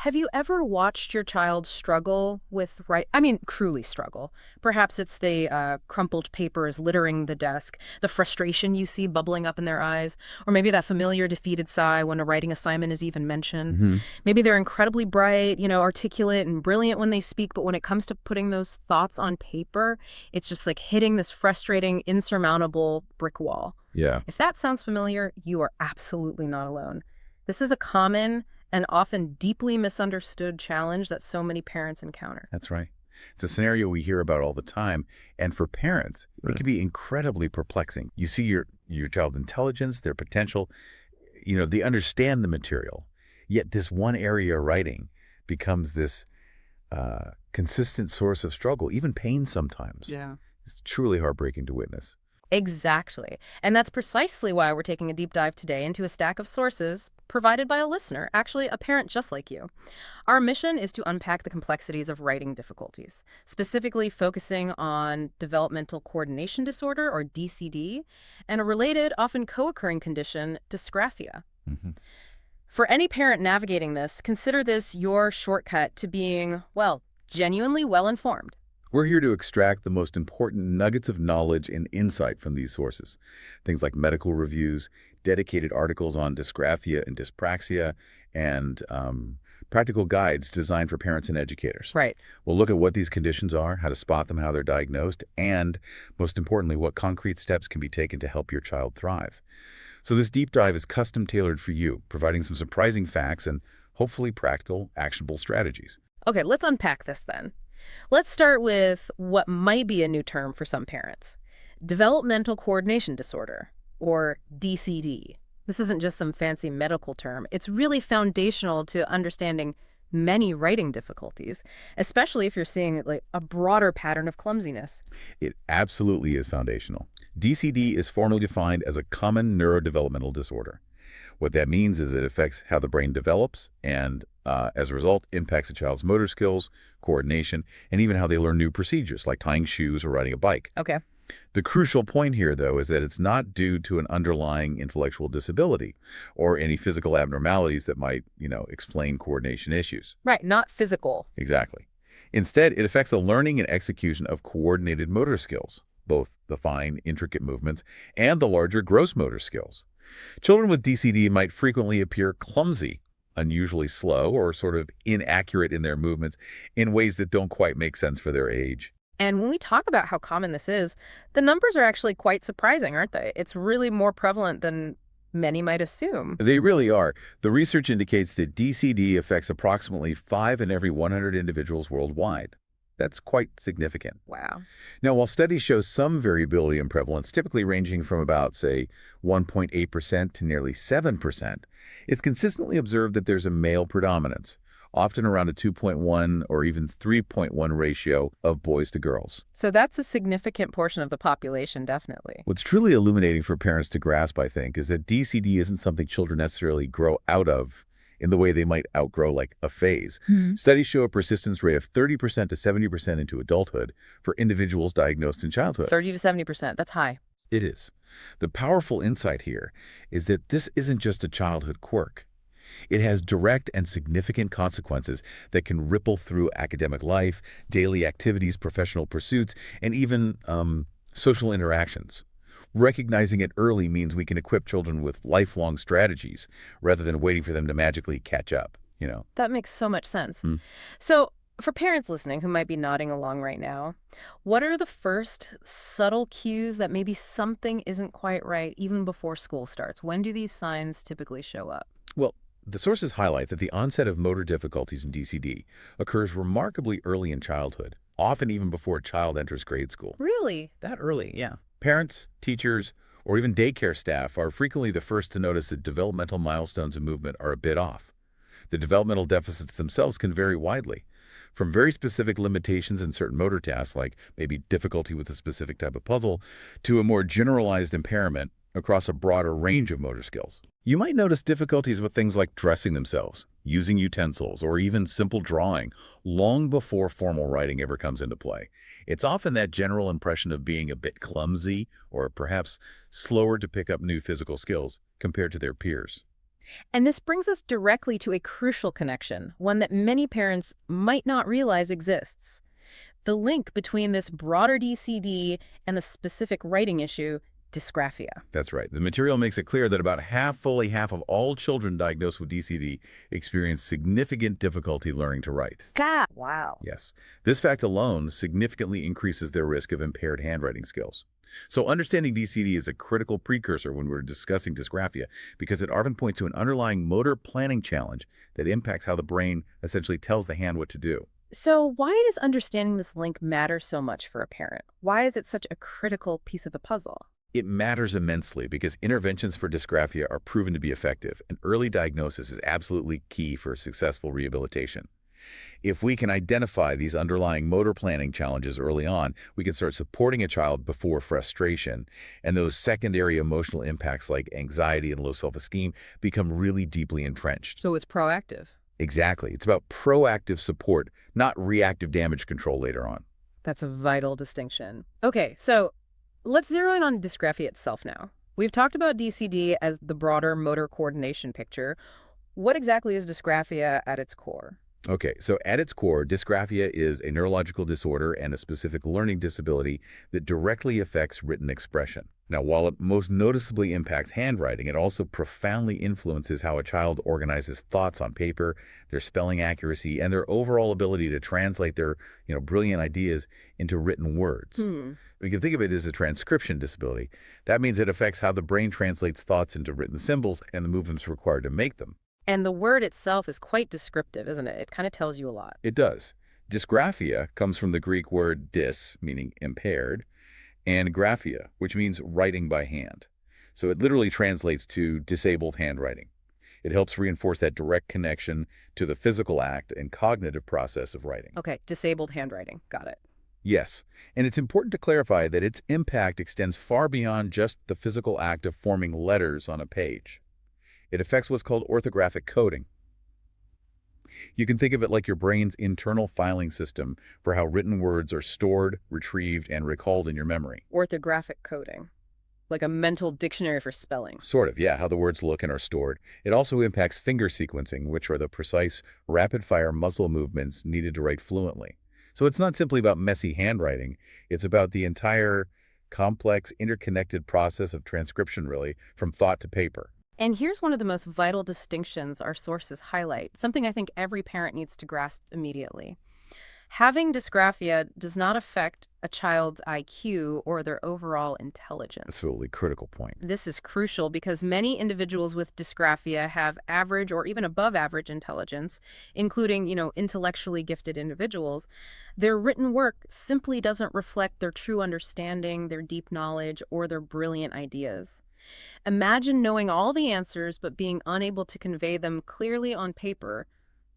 Have you ever watched your child struggle with I mean, truly struggle? Perhaps it's the crumpled papers littering the desk, the frustration you see bubbling up in their eyes, or maybe that familiar defeated sigh when a writing assignment is even mentioned. Hmm. Maybe they're incredibly bright, articulate and brilliant when they speak, but when it comes to putting those thoughts on paper, it's just like hitting this frustrating, insurmountable brick wall. Yeah, If that sounds familiar, you are absolutely not alone. This is a common and often deeply misunderstood challenge that so many parents encounter. that's right. It's a scenario we hear about all the time, and for parents, it Right. can be incredibly perplexing. You see your child's intelligence, their potential, they understand the material, yet this one area of writing becomes this consistent source of struggle, even pain sometimes. Yeah. It's truly heartbreaking to witness. Exactly. And that's precisely why we're taking a deep dive today into a stack of sources provided by a listener, actually a parent just like you. Our mission is to unpack the complexities of writing difficulties, specifically focusing on developmental coordination disorder, or DCD, and a related, often co-occurring condition, dysgraphia. Hmm. For any parent navigating this, consider this your shortcut to being, well, genuinely well-informed. We're here to extract the most important nuggets of knowledge and insight from these sources. Things like medical reviews, dedicated articles on dysgraphia and dyspraxia, and practical guides designed for parents and educators. Right. We'll look at what these conditions are, how to spot them, how they're diagnosed, and, most importantly, what concrete steps can be taken to help your child thrive. So this deep dive is custom tailored for you, providing some surprising facts and hopefully practical, actionable strategies. Okay, let's unpack this then. Let's start with what might be a new term for some parents. Developmental coordination disorder, or DCD. This isn't just some fancy medical term. It's really foundational to understanding many writing difficulties, especially if you're seeing like a broader pattern of clumsiness. It absolutely is foundational. DCD is formally defined as a common neurodevelopmental disorder. What that means is it affects how the brain develops and, as a result, impacts a child's motor skills, coordination, and even how they learn new procedures, like tying shoes or riding a bike. Okay. The crucial point here, though, is that it's not due to an underlying intellectual disability or any physical abnormalities that might, explain coordination issues. Right, not physical. Exactly. Instead, it affects the learning and execution of coordinated motor skills, both the fine, intricate movements and the larger gross motor skills. Children with DCD might frequently appear clumsy, unusually slow, or sort of inaccurate in their movements in ways that don't quite make sense for their age. And when we talk about how common this is, the numbers are actually quite surprising, aren't they? It's really more prevalent than many might assume. They really are. The research indicates that DCD affects approximately 5 in every 100 individuals worldwide. That's quite significant. Wow. Now, while studies show some variability in prevalence, typically ranging from about, say, 1.8% to nearly 7%, it's consistently observed that there's a male predominance, often around a 2.1 or even 3.1 ratio of boys to girls. So that's a significant portion of the population, definitely. What's truly illuminating for parents to grasp, I think, is that DCD isn't something children necessarily grow out of in the way they might outgrow like a phase. Studies show a persistence rate of 30% to 70% into adulthood for individuals diagnosed in childhood. 30 to 70%, that's high. It is. The powerful insight here is that this isn't just a childhood quirk. It has direct and significant consequences that can ripple through academic life, daily activities, professional pursuits, and even social interactions. Recognizing it early means we can equip children with lifelong strategies rather than waiting for them to magically catch up. That makes so much sense. Mm. So for parents listening who might be nodding along right now, what are the first subtle cues that maybe something isn't quite right even before school starts? When do these signs typically show up? Well, the sources highlight that the onset of motor difficulties in DCD occurs remarkably early in childhood, often even before a child enters grade school. Really? That early, yeah. Parents, teachers, or even daycare staff are frequently the first to notice that developmental milestones in movement are a bit off. The developmental deficits themselves can vary widely, from very specific limitations in certain motor tasks, like maybe difficulty with a specific type of puzzle, to a more generalized impairment across a broader range of motor skills. You might notice difficulties with things like dressing themselves, using utensils, or even simple drawing long before formal writing ever comes into play. It's often that general impression of being a bit clumsy or perhaps slower to pick up new physical skills compared to their peers. And this brings us directly to a crucial connection, one that many parents might not realize exists. The link between this broader DCD and the specific writing issue, dysgraphia. That's right. The material makes it clear that about fully half of all children diagnosed with DCD experience significant difficulty learning to write. God, wow. Yes. This fact alone significantly increases their risk of impaired handwriting skills. So understanding DCD is a critical precursor when we're discussing dysgraphia because it often points to an underlying motor planning challenge that impacts how the brain essentially tells the hand what to do. So why does understanding this link matter so much for a parent? Why is it such a critical piece of the puzzle? It matters immensely because interventions for dysgraphia are proven to be effective, and early diagnosis is absolutely key for successful rehabilitation. If we can identify these underlying motor planning challenges early on, we can start supporting a child before frustration, and those secondary emotional impacts like anxiety and low self-esteem become really deeply entrenched. So it's proactive. Exactly. It's about proactive support, not reactive damage control later on. That's a vital distinction. Okay, so let's zero in on dysgraphia itself now. We've talked about DCD as the broader motor coordination picture. What exactly is dysgraphia at its core? Okay, so at its core, dysgraphia is a neurological disorder and a specific learning disability that directly affects written expression. Now, while it most noticeably impacts handwriting, it also profoundly influences how a child organizes thoughts on paper, their spelling accuracy, and their overall ability to translate their, brilliant ideas into written words. We can think of it as a transcription disability. That means it affects how the brain translates thoughts into written symbols and the movements required to make them. And the word itself is quite descriptive, isn't it? It kind of tells you a lot. It does. Dysgraphia comes from the Greek word dys, meaning impaired, and graphia, which means writing by hand. So it literally translates to disabled handwriting. It helps reinforce that direct connection to the physical act and cognitive process of writing. Okay, disabled handwriting. Got it. Yes, and it's important to clarify that its impact extends far beyond just the physical act of forming letters on a page. It affects what's called orthographic coding. You can think of it like your brain's internal filing system for how written words are stored, retrieved, and recalled in your memory. Orthographic coding. Like a mental dictionary for spelling. Sort of, yeah, how the words look and are stored. It also impacts finger sequencing, which are the precise, rapid-fire muscle movements needed to write fluently. So it's not simply about messy handwriting. It's about the entire complex, interconnected process of transcription, really, from thought to paper. And here's one of the most vital distinctions our sources highlight, something I think every parent needs to grasp immediately. Having dysgraphia does not affect a child's IQ or their overall intelligence. That's a really critical point. This is crucial because many individuals with dysgraphia have average or even above average intelligence, including, intellectually gifted individuals. Their written work simply doesn't reflect their true understanding, their deep knowledge, or their brilliant ideas. Imagine knowing all the answers but being unable to convey them clearly on paper.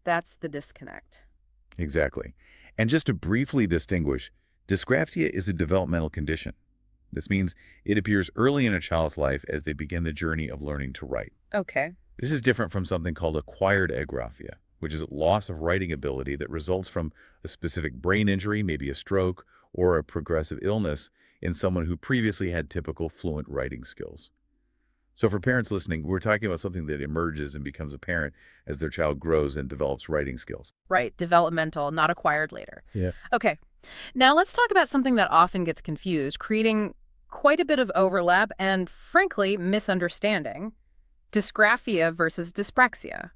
That's the disconnect. Exactly. And just to briefly distinguish, dysgraphia is a developmental condition. This means it appears early in a child's life as they begin the journey of learning to write. Okay. This is different from something called acquired agraphia, which is loss of writing ability that results from a specific brain injury, maybe a stroke, or a progressive illness in someone who previously had typical fluent writing skills. So for parents listening, we're talking about something that emerges and becomes apparent as their child grows and develops writing skills. Right. Developmental, not acquired later. Yeah. Okay. Now let's talk about something that often gets confused, creating quite a bit of overlap and, frankly, misunderstanding. Dysgraphia versus dyspraxia.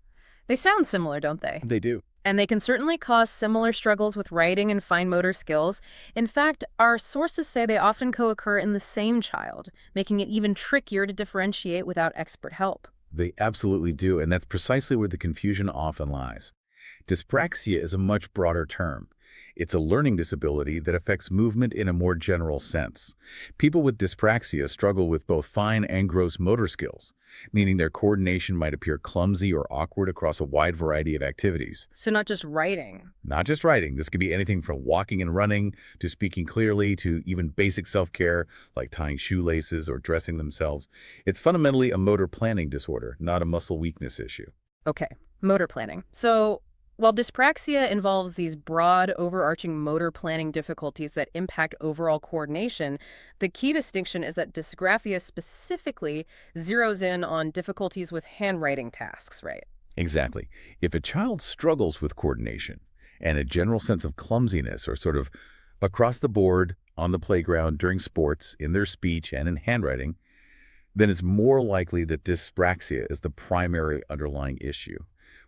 They sound similar, don't they? They do. And they can certainly cause similar struggles with writing and fine motor skills. In fact, our sources say they often co-occur in the same child, making it even trickier to differentiate without expert help. They absolutely do, and that's precisely where the confusion often lies. Dyspraxia is a much broader term. It's a learning disability that affects movement in a more general sense. People with dyspraxia struggle with both fine and gross motor skills, meaning their coordination might appear clumsy or awkward across a wide variety of activities. So not just writing. Not just writing. This could be anything from walking and running to speaking clearly to even basic self-care like tying shoelaces or dressing themselves. It's fundamentally a motor planning disorder, not a muscle weakness issue. Okay, motor planning. So While dyspraxia involves these broad, overarching motor planning difficulties that impact overall coordination, the key distinction is that dysgraphia specifically zeroes in on difficulties with handwriting tasks, right? Exactly. If a child struggles with coordination and a general sense of clumsiness or sort of across the board, on the playground, during sports, in their speech, and in handwriting, then it's more likely that dyspraxia is the primary underlying issue,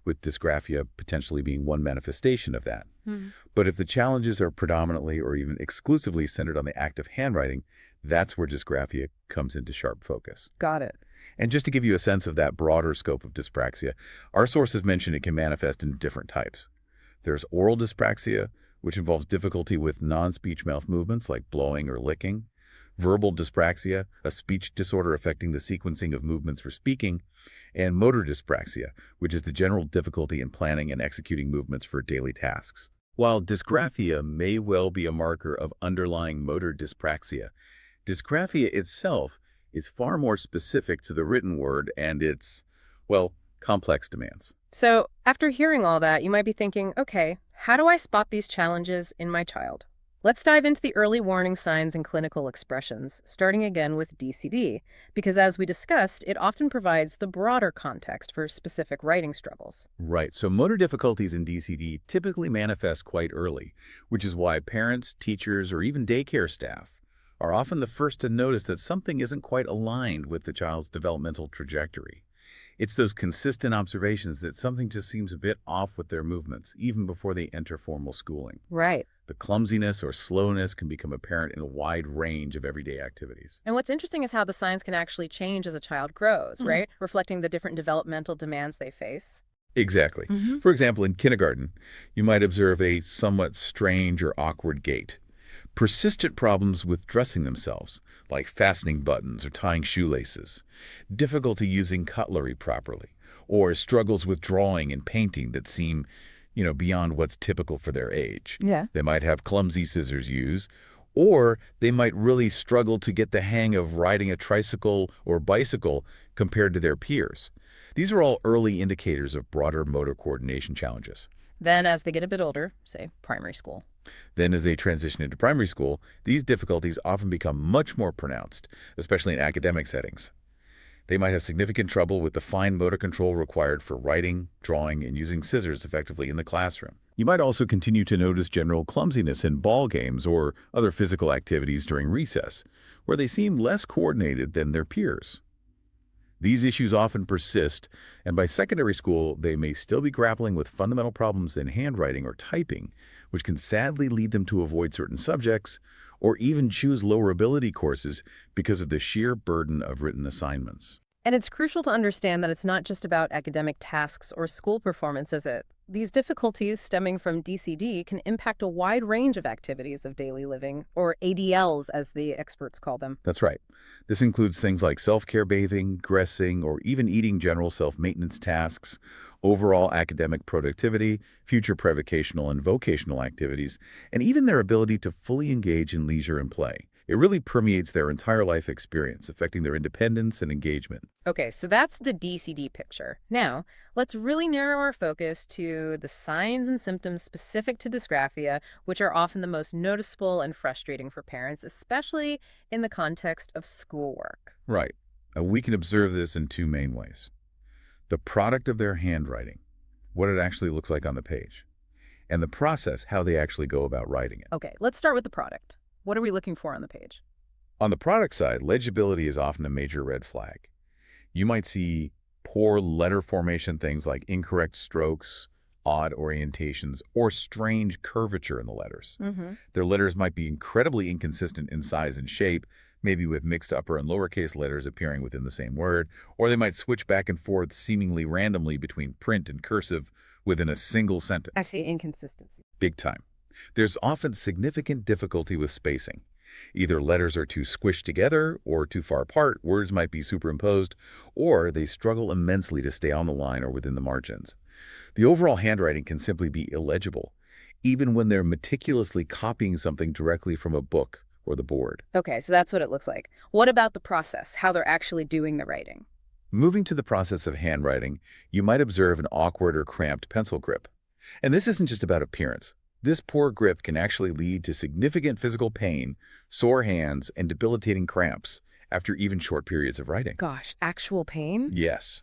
with dysgraphia potentially being one manifestation of that. Hmm. But if the challenges are predominantly or even exclusively centered on the act of handwriting, that's where dysgraphia comes into sharp focus. Got it. And just to give you a sense of that broader scope of dyspraxia, our sources mention it can manifest in different types. There's oral dyspraxia, which involves difficulty with non-speech mouth movements like blowing or licking. Verbal dyspraxia, a speech disorder affecting the sequencing of movements for speaking. And motor dyspraxia, which is the general difficulty in planning and executing movements for daily tasks. While dysgraphia may well be a marker of underlying motor dyspraxia, dysgraphia itself is far more specific to the written word and its, well, complex demands. So, after hearing all that, you might be thinking, okay, how do I spot these challenges in my child? Let's dive into the early warning signs and clinical expressions, starting again with DCD, because as we discussed, it often provides the broader context for specific writing struggles. Right, so motor difficulties in DCD typically manifest quite early, which is why parents, teachers, or even daycare staff are often the first to notice that something isn't quite aligned with the child's developmental trajectory. It's those consistent observations that something just seems a bit off with their movements, even before they enter formal schooling. Right. The clumsiness or slowness can become apparent in a wide range of everyday activities. And what's interesting is how the signs can actually change as a child grows, right? Reflecting the different developmental demands they face. Exactly. Hmm. For example, in kindergarten, you might observe a somewhat strange or awkward gait. Persistent problems with dressing themselves, like fastening buttons or tying shoelaces, difficulty using cutlery properly, or struggles with drawing and painting that seem, beyond what's typical for their age. Yeah. They might have clumsy scissors used, or they might really struggle to get the hang of riding a tricycle or bicycle compared to their peers. These are all early indicators of broader motor coordination challenges. Then, as they get a bit older, say primary school. Then as they transition into primary school, these difficulties often become much more pronounced, especially in academic settings. They might have significant trouble with the fine motor control required for writing, drawing, and using scissors effectively in the classroom. You might also continue to notice general clumsiness in ball games or other physical activities during recess, where they seem less coordinated than their peers. These issues often persist, and by secondary school, they may still be grappling with fundamental problems in handwriting or typing, which can sadly lead them to avoid certain subjects or even choose lower ability courses because of the sheer burden of written assignments. And it's crucial to understand that it's not just about academic tasks or school performance, is it? These difficulties stemming from DCD can impact a wide range of activities of daily living, or ADLs as the experts call them. That's right. This includes things like self-care bathing, dressing, or even eating general self-maintenance tasks, overall academic productivity, future prevocational and vocational activities, and even their ability to fully engage in leisure and play. It really permeates their entire life experience, affecting their independence and engagement. Okay, so that's the DCD picture. Now, let's really narrow our focus to the signs and symptoms specific to dysgraphia, which are often the most noticeable and frustrating for parents, especially in the context of schoolwork. Right. We can observe this in two main ways. The product of their handwriting, what it actually looks like on the page, and the process, how they actually go about writing it. Okay, let's start with the product. What are we looking for on the page? On the product side, legibility is often a major red flag. You might see poor letter formation, things like incorrect strokes, odd orientations, or strange curvature in the letters. Their letters might be incredibly inconsistent in size and shape, maybe with mixed upper and lowercase letters appearing within the same word, or they might switch back and forth seemingly randomly between print and cursive within a single sentence. I see inconsistency. Big time. There's often significant difficulty with spacing. Either letters are too squished together or too far apart, words might be superimposed, or they struggle immensely to stay on the line or within the margins. The overall handwriting can simply be illegible, even when they're meticulously copying something directly from a book or the board. Okay, so that's what it looks like. What about the process, how they're actually doing the writing? Moving to the process of handwriting, you might observe an awkward or cramped pencil grip. And this isn't just about appearance. This poor grip can actually lead to significant physical pain, sore hands, and debilitating cramps after even short periods of writing. Gosh, actual pain? Yes,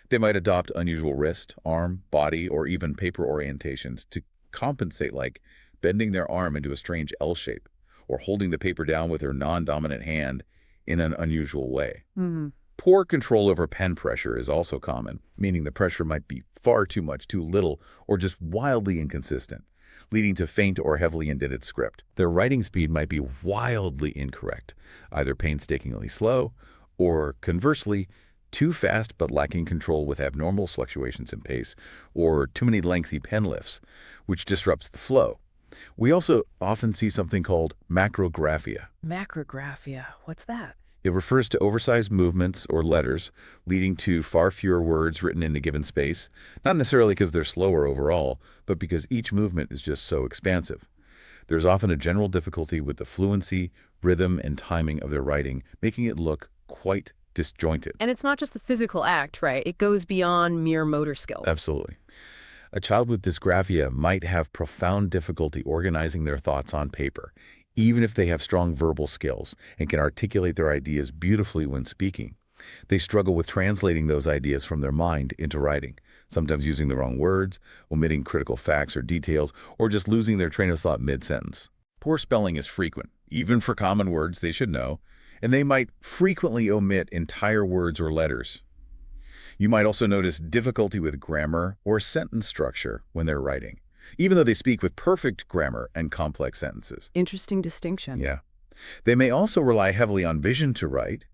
they might adopt unusual wrist, arm, body, or even paper orientations to compensate, like bending their arm into a strange L shape or holding the paper down with their non-dominant hand in an unusual way. Hmm. Poor control over pen pressure is also common, meaning the pressure might be far too much, too little, or just wildly inconsistent, leading to faint or heavily indented script. Their writing speed might be wildly incorrect, either painstakingly slow or, conversely, too fast but lacking control with abnormal fluctuations in pace, or too many lengthy pen lifts, which disrupts the flow. We also often see something called macrographia. Macrographia. What's that? It refers to oversized movements or letters, leading to far fewer words written in a given space, not necessarily because they're slower overall, but because each movement is just so expansive. There's often a general difficulty with the fluency, rhythm, and timing of their writing, making it look quite disjointed. And it's not just the physical act, right? It goes beyond mere motor skill. Absolutely. A child with dysgraphia might have profound difficulty organizing their thoughts on paper, even if they have strong verbal skills and can articulate their ideas beautifully when speaking. They struggle with translating those ideas from their mind into writing, sometimes using the wrong words, omitting critical facts or details, or just losing their train of thought mid-sentence. Poor spelling is frequent, even for common words they should know, and they might frequently omit entire words or letters. You might also notice difficulty with grammar or sentence structure when they're writing, even though they speak with perfect grammar and complex sentences. Interesting distinction. Yeah. They may also rely heavily on vision to write,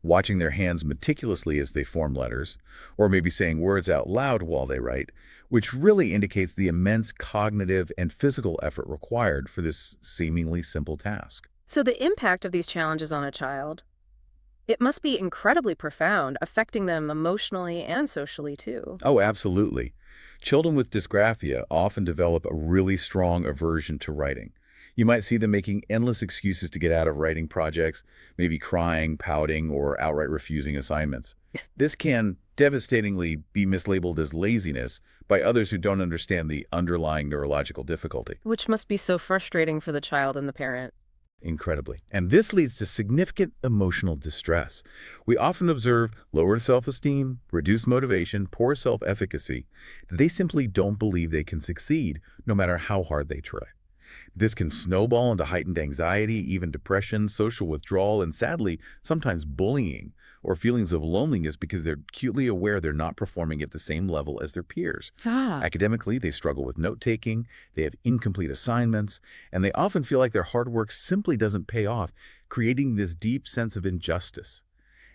watching their hands meticulously as they form letters, or maybe saying words out loud while they write, which really indicates the immense cognitive and physical effort required for this seemingly simple task. So the impact of these challenges on a child, it must be incredibly profound, affecting them emotionally and socially too. Oh, absolutely. Children with dysgraphia often develop a really strong aversion to writing. You might see them making endless excuses to get out of writing projects, maybe crying, pouting, or outright refusing assignments. This can devastatingly be mislabeled as laziness by others who don't understand the underlying neurological difficulty. Which must be so frustrating for the child and the parent. Incredibly. And this leads to significant emotional distress. We often observe lowered self-esteem, reduced motivation, poor self-efficacy. They simply don't believe they can succeed, no matter how hard they try. This can snowball into heightened anxiety, even depression, social withdrawal, and sadly, sometimes bullying or feelings of loneliness because they're acutely aware they're not performing at the same level as their peers. Ah. Academically, they struggle with note-taking, they have incomplete assignments, and they often feel like their hard work simply doesn't pay off, creating this deep sense of injustice.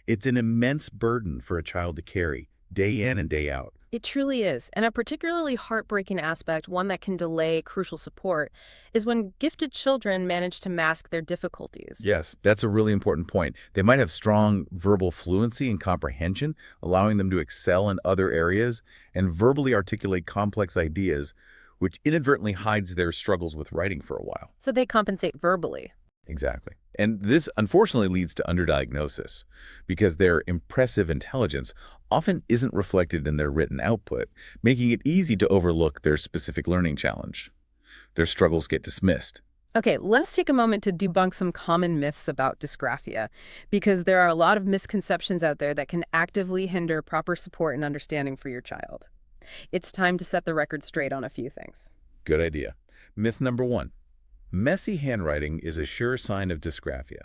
It's an immense burden for a child to carry, day in and day out. It truly is. And a particularly heartbreaking aspect, one that can delay crucial support, is when gifted children manage to mask their difficulties. Yes, that's a really important point. They might have strong verbal fluency and comprehension, allowing them to excel in other areas and verbally articulate complex ideas, which inadvertently hides their struggles with writing for a while. So they compensate verbally. Exactly. And this unfortunately leads to underdiagnosis because their impressive intelligence often isn't reflected in their written output, making it easy to overlook their specific learning challenge. Their struggles get dismissed. Okay, let's take a moment to debunk some common myths about dysgraphia, because there are a lot of misconceptions out there that can actively hinder proper support and understanding for your child. It's time to set the record straight on a few things. Good idea. Myth number 1. Messy handwriting is a sure sign of dysgraphia.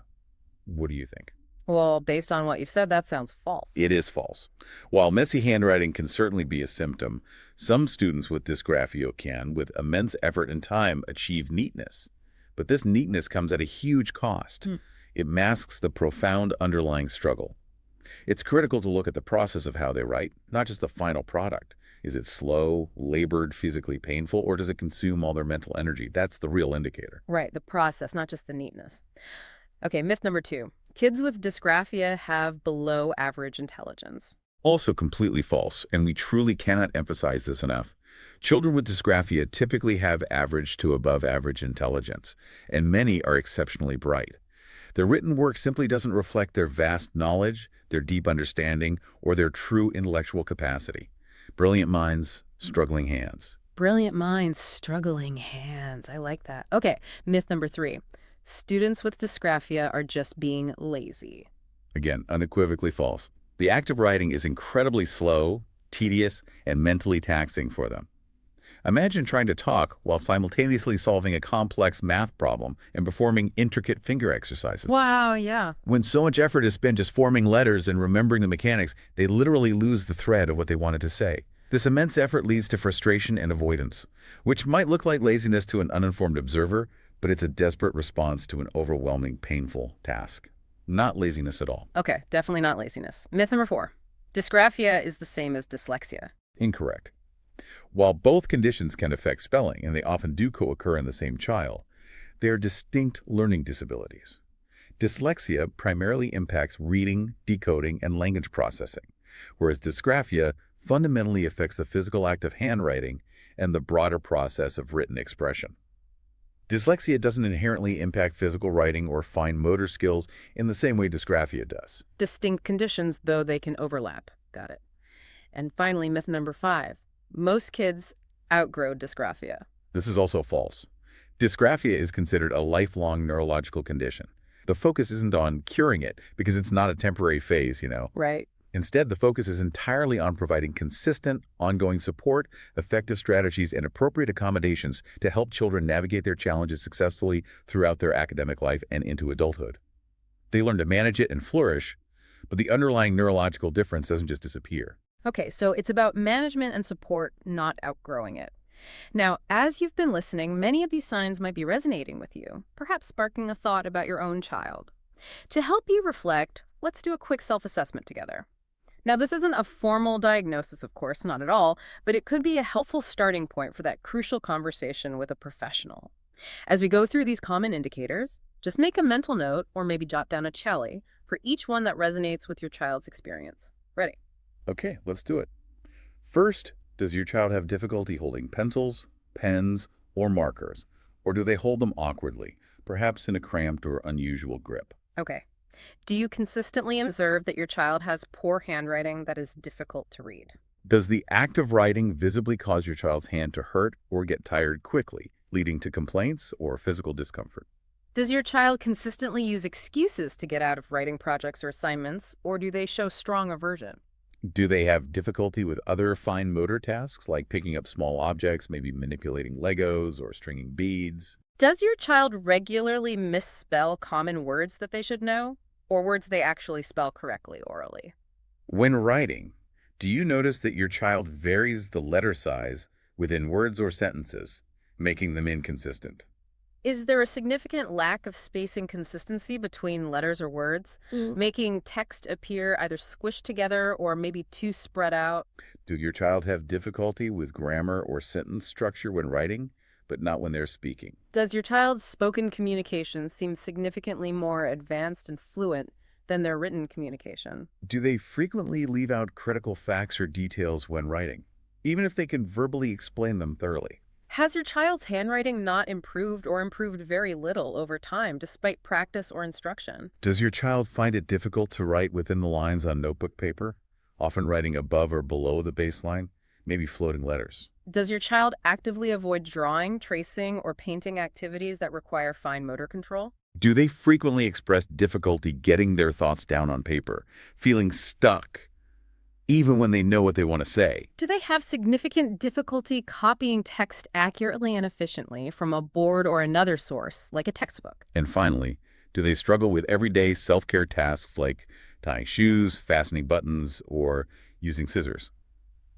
What do you think? Well, based on what you've said, that sounds false. It is false. While messy handwriting can certainly be a symptom, some students with dysgraphia can, with immense effort and time, achieve neatness. But this neatness comes at a huge cost. It masks the profound underlying struggle. It's critical to look at the process of how they write, not just the final product. Is it slow, labored, physically painful, or does it consume all their mental energy? That's the real indicator. Right, the process, not just the neatness. Okay, myth number 2. Kids with dysgraphia have below average intelligence. Also completely false, and we truly cannot emphasize this enough. Children with dysgraphia typically have average to above average intelligence, and many are exceptionally bright. Their written work simply doesn't reflect their vast knowledge, their deep understanding, or their true intellectual capacity. Brilliant minds, struggling hands. Brilliant minds, struggling hands. I like that. Okay, myth number 3. Students with dysgraphia are just being lazy. Again, unequivocally false. The act of writing is incredibly slow, tedious, and mentally taxing for them. Imagine trying to talk while simultaneously solving a complex math problem and performing intricate finger exercises. Wow, yeah. When so much effort is spent just forming letters and remembering the mechanics, they literally lose the thread of what they wanted to say. This immense effort leads to frustration and avoidance, which might look like laziness to an uninformed observer, but it's a desperate response to an overwhelming, painful task. Not laziness at all. Okay, definitely not laziness. Myth number 4. Dysgraphia is the same as dyslexia. Incorrect. While both conditions can affect spelling, and they often do co-occur in the same child, they are distinct learning disabilities. Dyslexia primarily impacts reading, decoding, and language processing, whereas dysgraphia fundamentally affects the physical act of handwriting and the broader process of written expression. Dyslexia doesn't inherently impact physical writing or fine motor skills in the same way dysgraphia does. Distinct conditions, though they can overlap. Got it. And finally, myth number 5. Most kids outgrow dysgraphia. This is also false. Dysgraphia is considered a lifelong neurological condition. The focus isn't on curing it because it's not a temporary phase, Right. Instead, the focus is entirely on providing consistent, ongoing support, effective strategies, and appropriate accommodations to help children navigate their challenges successfully throughout their academic life and into adulthood. They learn to manage it and flourish, but the underlying neurological difference doesn't just disappear. Okay, so it's about management and support, not outgrowing it. Now, as you've been listening, many of these signs might be resonating with you, perhaps sparking a thought about your own child. To help you reflect, let's do a quick self-assessment together. Now, this isn't a formal diagnosis, of course, not at all, but it could be a helpful starting point for that crucial conversation with a professional. As we go through these common indicators, just make a mental note or maybe jot down a chally for each one that resonates with your child's experience. Ready? Okay, let's do it. First, does your child have difficulty holding pencils, pens, or markers? Or do they hold them awkwardly, perhaps in a cramped or unusual grip? Okay. Do you consistently observe that your child has poor handwriting that is difficult to read? Does the act of writing visibly cause your child's hand to hurt or get tired quickly, leading to complaints or physical discomfort? Does your child consistently use excuses to get out of writing projects or assignments, or do they show strong aversion? Do they have difficulty with other fine motor tasks like picking up small objects, maybe manipulating Legos or stringing beads? Does your child regularly misspell common words that they should know, or words they actually spell correctly orally? When writing, do you notice that your child varies the letter size within words or sentences, making them inconsistent? Is there a significant lack of spacing consistency between letters or words, making text appear either squished together or maybe too spread out? Do your child have difficulty with grammar or sentence structure when writing, but not when they're speaking? Does your child's spoken communication seem significantly more advanced and fluent than their written communication? Do they frequently leave out critical facts or details when writing, even if they can verbally explain them thoroughly? Has your child's handwriting not improved or improved very little over time despite practice or instruction? Does your child find it difficult to write within the lines on notebook paper, often writing above or below the baseline, maybe floating letters? Does your child actively avoid drawing, tracing, or painting activities that require fine motor control? Do they frequently express difficulty getting their thoughts down on paper, feeling stuck, even when they know what they want to say? Do they have significant difficulty copying text accurately and efficiently from a board or another source, like a textbook? And finally, do they struggle with everyday self-care tasks like tying shoes, fastening buttons, or using scissors?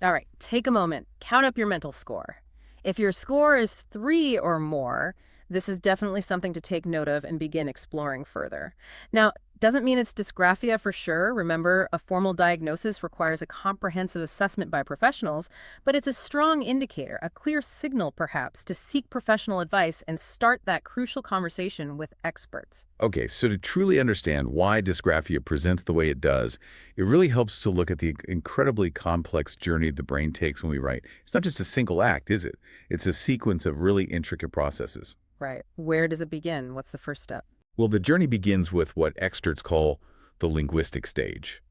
All right, take a moment. Count up your mental score. If your score is 3 or more, this is definitely something to take note of and begin exploring further. Now, doesn't mean it's dysgraphia for sure. Remember, a formal diagnosis requires a comprehensive assessment by professionals, but it's a strong indicator, a clear signal perhaps, to seek professional advice and start that crucial conversation with experts. Okay, so to truly understand why dysgraphia presents the way it does, it really helps to look at the incredibly complex journey the brain takes when we write. It's not just a single act, is it? It's a sequence of really intricate processes. Right. Where does it begin? What's the first step? Well, the journey begins with what experts call the linguistic stage.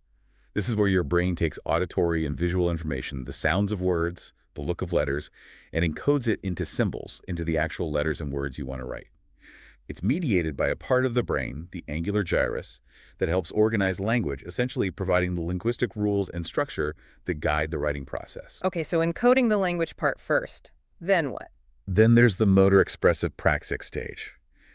This is where your brain takes auditory and visual information, the sounds of words, the look of letters, and encodes it into symbols, into the actual letters and words you want to write. It's mediated by a part of the brain, the angular gyrus, that helps organize language, essentially providing the linguistic rules and structure that guide the writing process. Okay, so encoding the language part first. Then what? Then there's the motor expressive praxic stage.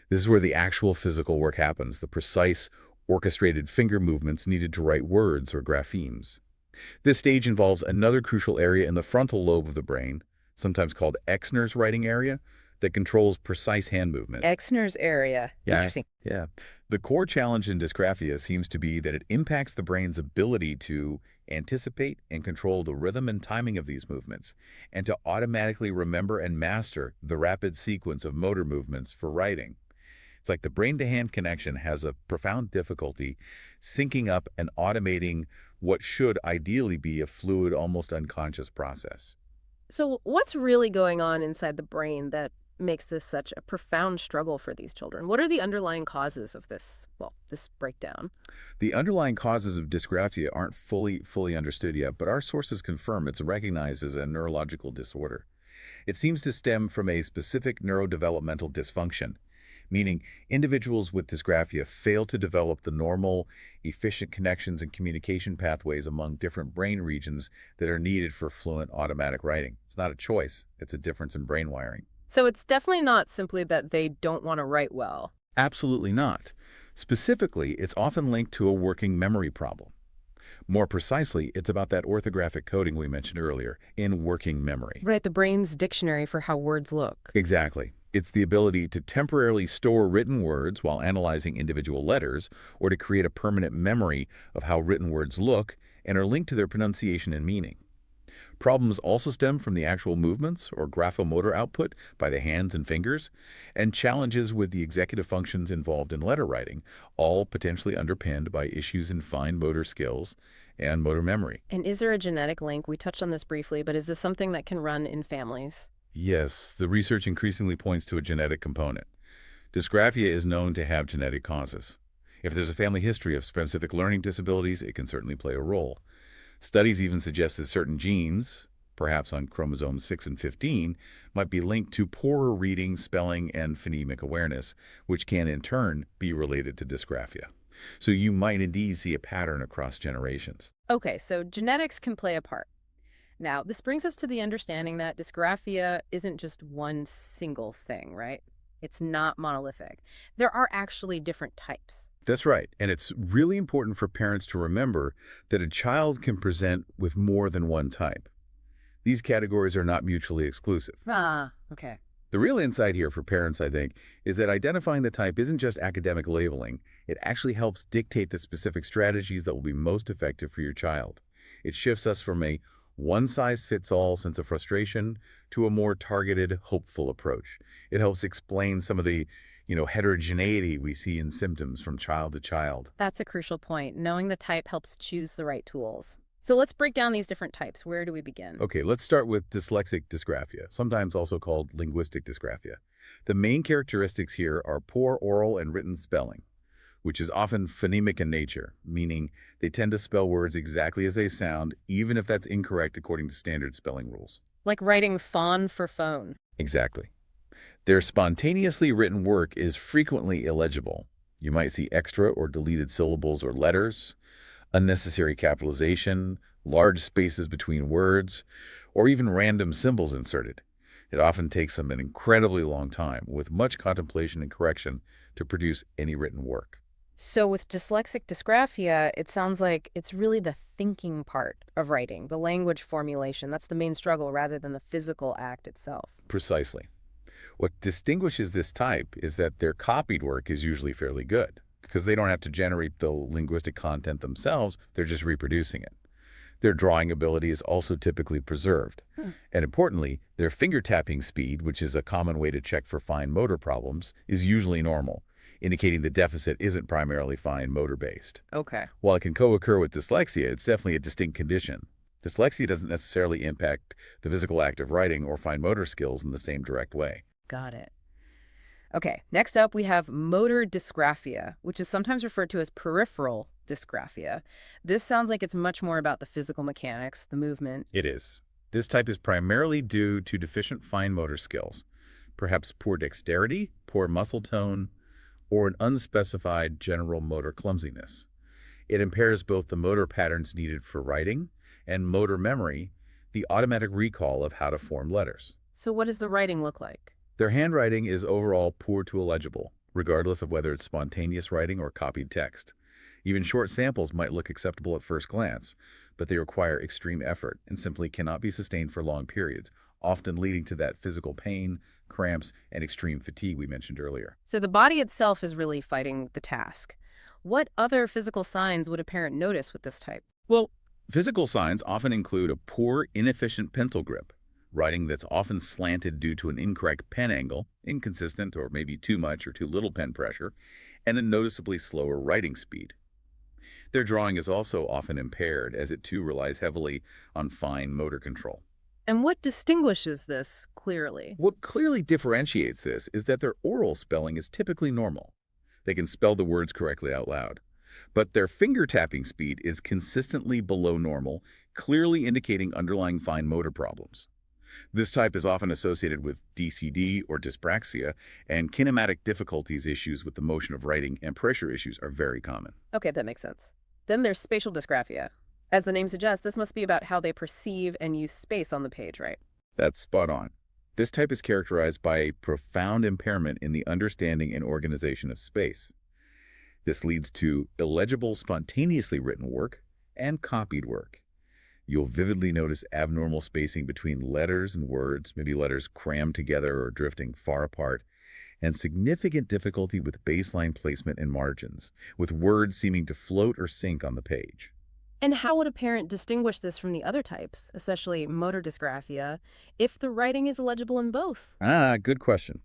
This is where the actual physical work happens, the precise, orchestrated finger movements needed to write words or graphemes. This stage involves another crucial area in the frontal lobe of the brain, sometimes called Exner's writing area, that controls precise hand movement. Exner's area. Yeah, Interesting. yeah. The core challenge in dysgraphia seems to be that it impacts the brain's ability to anticipate and control the rhythm and timing of these movements, and to automatically remember and master the rapid sequence of motor movements for writing. It's like the brain-to-hand connection has a profound difficulty syncing up and automating what should ideally be a fluid, almost unconscious process. So what's really going on inside the brain that makes this such a profound struggle for these children? What are the underlying causes of this, well, this breakdown? The underlying causes of dysgraphia aren't fully understood yet, but our sources confirm it's recognized as a neurological disorder. It seems to stem from a specific neurodevelopmental dysfunction, meaning individuals with dysgraphia fail to develop the normal, efficient connections and communication pathways among different brain regions that are needed for fluent automatic writing. It's not a choice, it's a difference in brain wiring. So it's definitely not simply that they don't want to write well. Absolutely not. Specifically, it's often linked to a working memory problem. More precisely, it's about that orthographic coding we mentioned earlier, in working memory. Right, the brain's dictionary for how words look. Exactly. It's the ability to temporarily store written words while analyzing individual letters, or to create a permanent memory of how written words look and are linked to their pronunciation and meaning. Problems also stem from the actual movements or graphomotor output by the hands and fingers, and challenges with the executive functions involved in letter writing, all potentially underpinned by issues in fine motor skills and motor memory. And is there a genetic link? We touched on this briefly, but is this something that can run in families? Yes, the research increasingly points to a genetic component. Dysgraphia is known to have genetic causes. If there's a family history of specific learning disabilities, it can certainly play a role. Studies even suggest that certain genes, perhaps on chromosomes 6 and 15, might be linked to poorer reading, spelling, and phonemic awareness, which can in turn be related to dysgraphia. So you might indeed see a pattern across generations. Okay, so genetics can play a part. Now, this brings us to the understanding that dysgraphia isn't just one single thing, right? It's not monolithic. There are actually different types. That's right. And it's really important for parents to remember that a child can present with more than one type. These categories are not mutually exclusive. Ah, okay. The real insight here for parents, I think, is that identifying the type isn't just academic labeling. It actually helps dictate the specific strategies that will be most effective for your child. It shifts us from a one-size-fits-all sense of frustration to a more targeted, hopeful approach. It helps explain some of the heterogeneity we see in symptoms from child to child. That's a crucial point. Knowing the type helps choose the right tools. So let's break down these different types. Where do we begin? Okay, let's start with dyslexic dysgraphia, sometimes also called linguistic dysgraphia. The main characteristics here are poor oral and written spelling, which is often phonemic in nature, meaning they tend to spell words exactly as they sound, even if that's incorrect according to standard spelling rules. Like writing fawn for phone. Exactly. Their spontaneously written work is frequently illegible. You might see extra or deleted syllables or letters, unnecessary capitalization, large spaces between words, or even random symbols inserted. It often takes them an incredibly long time, with much contemplation and correction, to produce any written work. So with dyslexic dysgraphia, it sounds like it's really the thinking part of writing, the language formulation. That's the main struggle rather than the physical act itself. Precisely. What distinguishes this type is that their copied work is usually fairly good, because they don't have to generate the linguistic content themselves, they're just reproducing it. Their drawing ability is also typically preserved. And importantly, their finger tapping speed, which is a common way to check for fine motor problems, is usually normal, indicating the deficit isn't primarily fine motor-based. Okay. While it can co-occur with dyslexia, it's definitely a distinct condition. Dyslexia doesn't necessarily impact the physical act of writing or fine motor skills in the same direct way. Got it. Okay, next up we have motor dysgraphia, which is sometimes referred to as peripheral dysgraphia. This sounds like it's much more about the physical mechanics, the movement. It is. This type is primarily due to deficient fine motor skills, perhaps poor dexterity, poor muscle tone, or an unspecified general motor clumsiness. It impairs both the motor patterns needed for writing and motor memory, the automatic recall of how to form letters. So what does the writing look like? Their handwriting is overall poor to illegible, regardless of whether it's spontaneous writing or copied text. Even short samples might look acceptable at first glance, but they require extreme effort and simply cannot be sustained for long periods, often leading to that physical pain, cramps, and extreme fatigue we mentioned earlier. So the body itself is really fighting the task. What other physical signs would a parent notice with this type? Well, physical signs often include a poor, inefficient pencil grip, writing that's often slanted due to an incorrect pen angle, inconsistent or maybe too much or too little pen pressure, and a noticeably slower writing speed. Their drawing is also often impaired, as it too relies heavily on fine motor control. And what distinguishes this clearly? What clearly differentiates this is that their oral spelling is typically normal. They can spell the words correctly out loud. But their finger tapping speed is consistently below normal, clearly indicating underlying fine motor problems. This type is often associated with DCD or dyspraxia, and kinematic difficulties issues with the motion of writing and pressure issues are very common. Okay, that makes sense. Then there's spatial dysgraphia. As the name suggests, this must be about how they perceive and use space on the page, right? That's spot on. This type is characterized by a profound impairment in the understanding and organization of space. This leads to illegible, spontaneously written work and copied work. You'll vividly notice abnormal spacing between letters and words, maybe letters crammed together or drifting far apart, and significant difficulty with baseline placement and margins, with words seeming to float or sink on the page. And how would a parent distinguish this from the other types, especially motor dysgraphia, if the writing is illegible in both? Good question.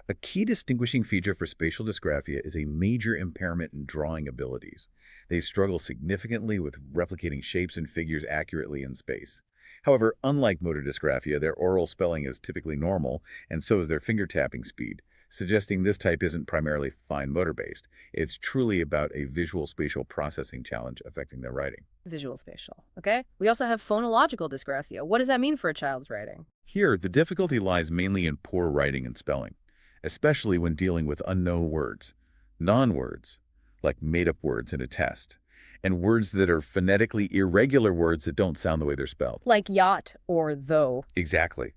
A key distinguishing feature for spatial dysgraphia is a major impairment in drawing abilities. They struggle significantly with replicating shapes and figures accurately in space. However, unlike motor dysgraphia, their oral spelling is typically normal, and so is their finger tapping speed, suggesting this type isn't primarily fine motor based. It's truly about a visual spatial processing challenge affecting their writing. Visual spatial, okay? We also have phonological dysgraphia. What does that mean for a child's writing? Here, the difficulty lies mainly in poor writing and spelling, especially when dealing with unknown words, non-words, like made-up words in a test, and words that are phonetically irregular words that don't sound the way they're spelled. Like yacht or though. Exactly.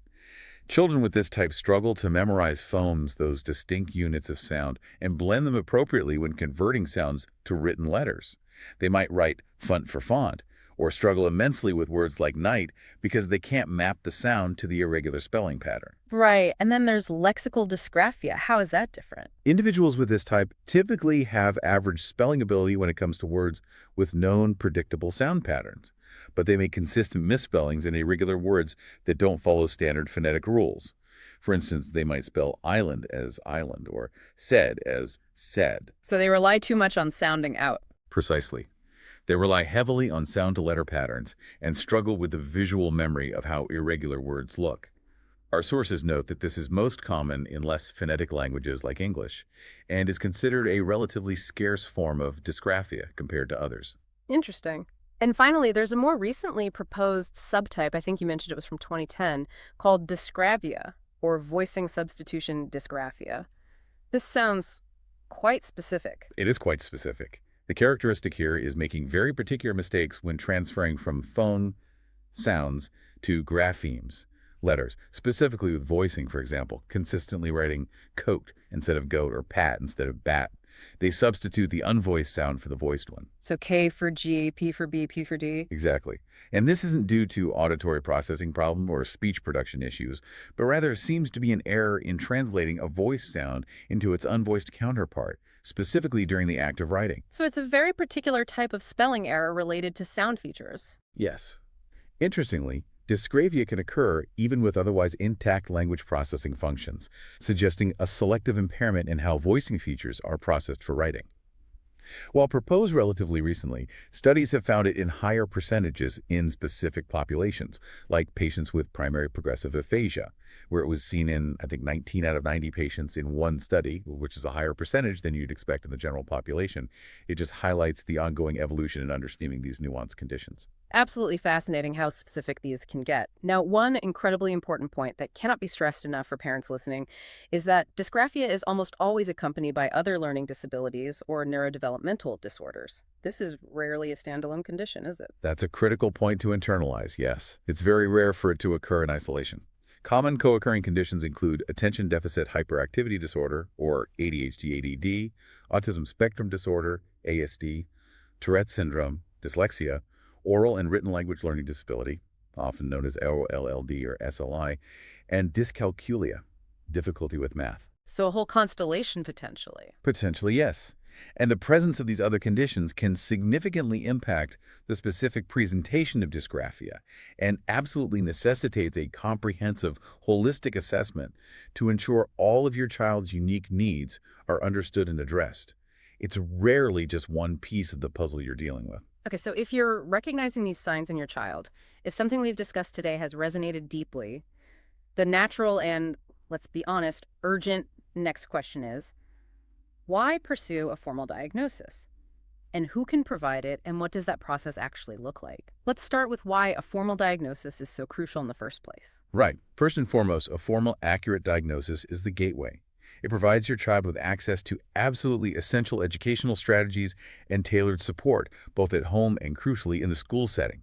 Children with this type struggle to memorize phonemes, those distinct units of sound, and blend them appropriately when converting sounds to written letters. They might write font for font, or struggle immensely with words like night because they can't map the sound to the irregular spelling pattern. Right, and then there's lexical dysgraphia. How is that different? Individuals with this type typically have average spelling ability when it comes to words with known predictable sound patterns, but they make consistent misspellings in irregular words that don't follow standard phonetic rules. For instance, they might spell island as island or said as said. So they rely too much on sounding out. Precisely. They rely heavily on sound-to-letter patterns and struggle with the visual memory of how irregular words look. Our sources note that this is most common in less phonetic languages like English and is considered a relatively scarce form of dysgraphia compared to others. Interesting. And finally, there's a more recently proposed subtype, I think you mentioned it was from 2010, called dysgraphia, or voicing substitution dysgraphia. This sounds quite specific. It is quite specific. The characteristic here is making very particular mistakes when transferring from phone sounds to graphemes, letters, specifically with voicing, for example, consistently writing coat instead of goat or pat instead of bat. They substitute the unvoiced sound for the voiced one. So K for G, P for B, P for D. Exactly. And this isn't due to auditory processing problem or speech production issues, but rather seems to be an error in translating a voiced sound into its unvoiced counterpart, specifically during the act of writing. So it's a very particular type of spelling error related to sound features. Yes. Interestingly, dysgraphia can occur even with otherwise intact language processing functions, suggesting a selective impairment in how voicing features are processed for writing. While proposed relatively recently, studies have found it in higher percentages in specific populations, like patients with primary progressive aphasia, where it was seen in, I think, 19 out of 90 patients in one study, which is a higher percentage than you'd expect in the general population. It just highlights the ongoing evolution in understanding these nuanced conditions. Absolutely fascinating how specific these can get. Now, one incredibly important point that cannot be stressed enough for parents listening is that dysgraphia is almost always accompanied by other learning disabilities or neurodevelopmental disorders. This is rarely a standalone condition, is it? That's a critical point to internalize, yes. It's very rare for it to occur in isolation. Common co-occurring conditions include attention deficit hyperactivity disorder, or ADHD-ADD, autism spectrum disorder, ASD, Tourette syndrome, dyslexia, oral and written language learning disability, often known as OLLD or SLI, and dyscalculia, difficulty with math. So, a whole constellation potentially. Potentially, yes. And the presence of these other conditions can significantly impact the specific presentation of dysgraphia and absolutely necessitates a comprehensive, holistic assessment to ensure all of your child's unique needs are understood and addressed. It's rarely just one piece of the puzzle you're dealing with. Okay, so if you're recognizing these signs in your child, if something we've discussed today has resonated deeply, the natural and, let's be honest, urgent next question is, why pursue a formal diagnosis? And who can provide it, and what does that process actually look like? Let's start with why a formal diagnosis is so crucial in the first place. Right. First and foremost, a formal, accurate diagnosis is the gateway. It provides your child with access to absolutely essential educational strategies and tailored support, both at home and, crucially, in the school setting.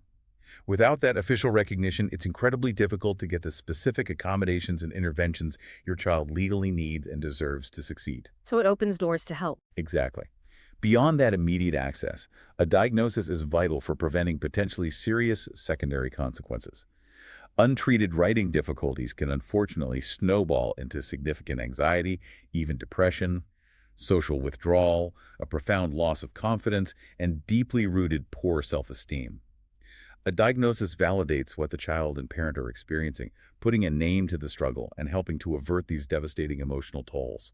Without that official recognition, it's incredibly difficult to get the specific accommodations and interventions your child legally needs and deserves to succeed. So it opens doors to help. Exactly. Beyond that immediate access, a diagnosis is vital for preventing potentially serious secondary consequences. Untreated writing difficulties can unfortunately snowball into significant anxiety, even depression, social withdrawal, a profound loss of confidence, and deeply rooted poor self-esteem. A diagnosis validates what the child and parent are experiencing, putting a name to the struggle and helping to avert these devastating emotional tolls.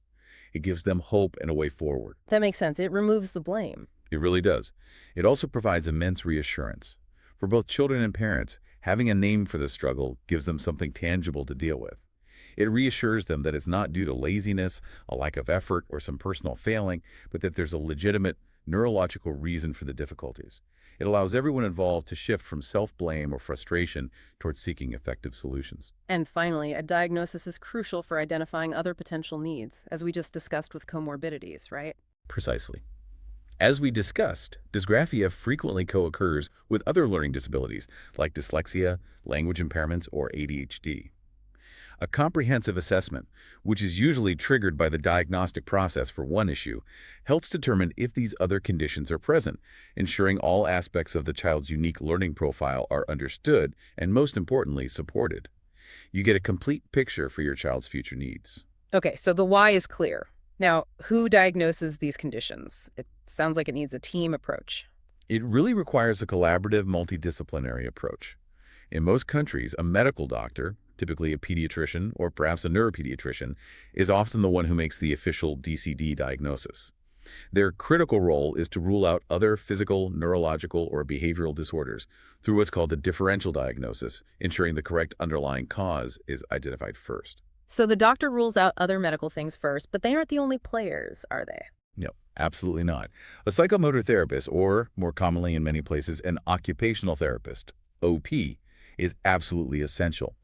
It gives them hope and a way forward. That makes sense. It removes the blame. It really does. It also provides immense reassurance. For both children and parents, having a name for the struggle gives them something tangible to deal with. It reassures them that it's not due to laziness, a lack of effort, or some personal failing, but that there's a legitimate neurological reason for the difficulties. It allows everyone involved to shift from self-blame or frustration towards seeking effective solutions. And finally, a diagnosis is crucial for identifying other potential needs, as we just discussed with comorbidities, right? Precisely. As we discussed, dysgraphia frequently co-occurs with other learning disabilities like dyslexia, language impairments, or ADHD. A comprehensive assessment, which is usually triggered by the diagnostic process for one issue, helps determine if these other conditions are present, ensuring all aspects of the child's unique learning profile are understood and, most importantly, supported. You get a complete picture for your child's future needs. Okay, so the why is clear. Now, who diagnoses these conditions? It sounds like it needs a team approach. It really requires a collaborative, multidisciplinary approach. In most countries, a medical doctor, typically a pediatrician or perhaps a neuropediatrician, is often the one who makes the official DCD diagnosis. Their critical role is to rule out other physical, neurological, or behavioral disorders through what's called a differential diagnosis, ensuring the correct underlying cause is identified first. So the doctor rules out other medical things first, but they aren't the only players, are they? No, absolutely not. A psychomotor therapist, or more commonly in many places, an occupational therapist, OP, is absolutely essential.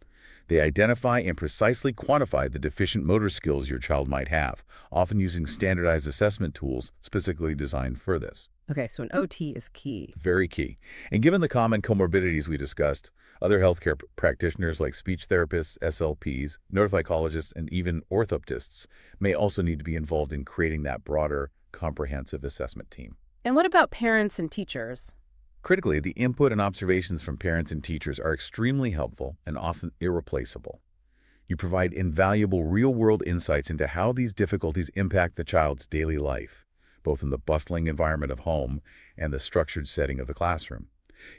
They identify and precisely quantify the deficient motor skills your child might have, often using standardized assessment tools specifically designed for this. Okay, so an OT is key. Very key. And given the common comorbidities we discussed, other healthcare practitioners like speech therapists, SLPs, neuropsychologists, and even orthoptists may also need to be involved in creating that broader, comprehensive assessment team. And what about parents and teachers? Critically, the input and observations from parents and teachers are extremely helpful and often irreplaceable. You provide invaluable real-world insights into how these difficulties impact the child's daily life, both in the bustling environment of home and the structured setting of the classroom.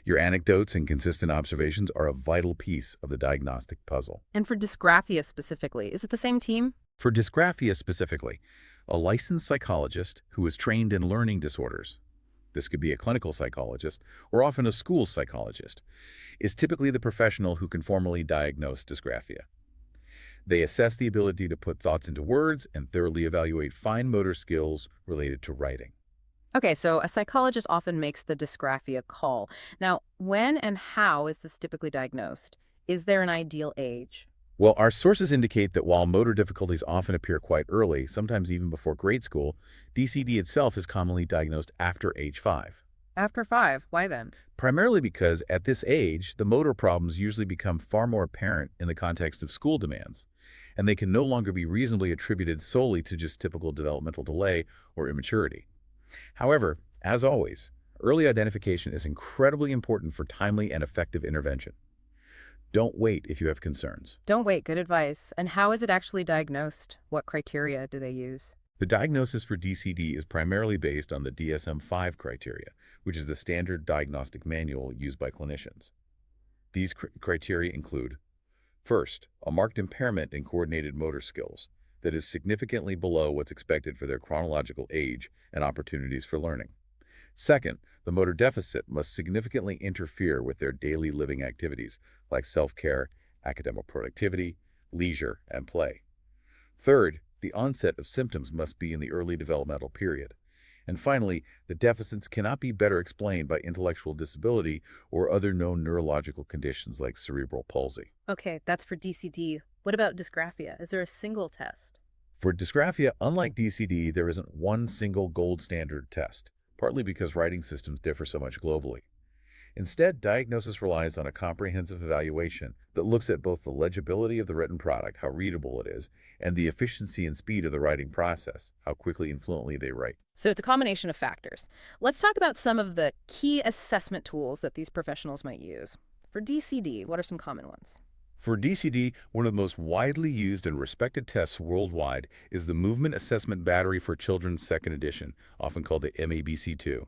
Your anecdotes and consistent observations are a vital piece of the diagnostic puzzle. And for dysgraphia specifically, is it the same team? For dysgraphia specifically, a licensed psychologist who is trained in learning disorders, this could be a clinical psychologist or often a school psychologist, is typically the professional who can formally diagnose dysgraphia. They assess the ability to put thoughts into words and thoroughly evaluate fine motor skills related to writing. Okay, so a psychologist often makes the dysgraphia call. Now, when and how is this typically diagnosed? Is there an ideal age? Well, our sources indicate that while motor difficulties often appear quite early, sometimes even before grade school, DCD itself is commonly diagnosed after age 5. After 5, why then? Primarily because at this age, the motor problems usually become far more apparent in the context of school demands, and they can no longer be reasonably attributed solely to just typical developmental delay or immaturity. However, as always, early identification is incredibly important for timely and effective intervention. Don't wait if you have concerns. Don't wait, good advice. And how is it actually diagnosed? What criteria do they use? The diagnosis for DCD is primarily based on the DSM-5 criteria, which is the standard diagnostic manual used by clinicians. These criteria include, first, a marked impairment in coordinated motor skills that is significantly below what's expected for their chronological age and opportunities for learning. Second, the motor deficit must significantly interfere with their daily living activities like self-care, academic productivity, leisure, and play. Third, the onset of symptoms must be in the early developmental period. And finally, the deficits cannot be better explained by intellectual disability or other known neurological conditions like cerebral palsy. Okay, that's for DCD. What about dysgraphia? Is there a single test? For dysgraphia, unlike DCD, there isn't one single gold standard test, partly because writing systems differ so much globally. Instead, diagnosis relies on a comprehensive evaluation that looks at both the legibility of the written product, how readable it is, and the efficiency and speed of the writing process, how quickly and fluently they write. So it's a combination of factors. Let's talk about some of the key assessment tools that these professionals might use. For DCD, what are some common ones? For DCD, one of the most widely used and respected tests worldwide is the Movement Assessment Battery for Children's Second Edition, often called the MABC2.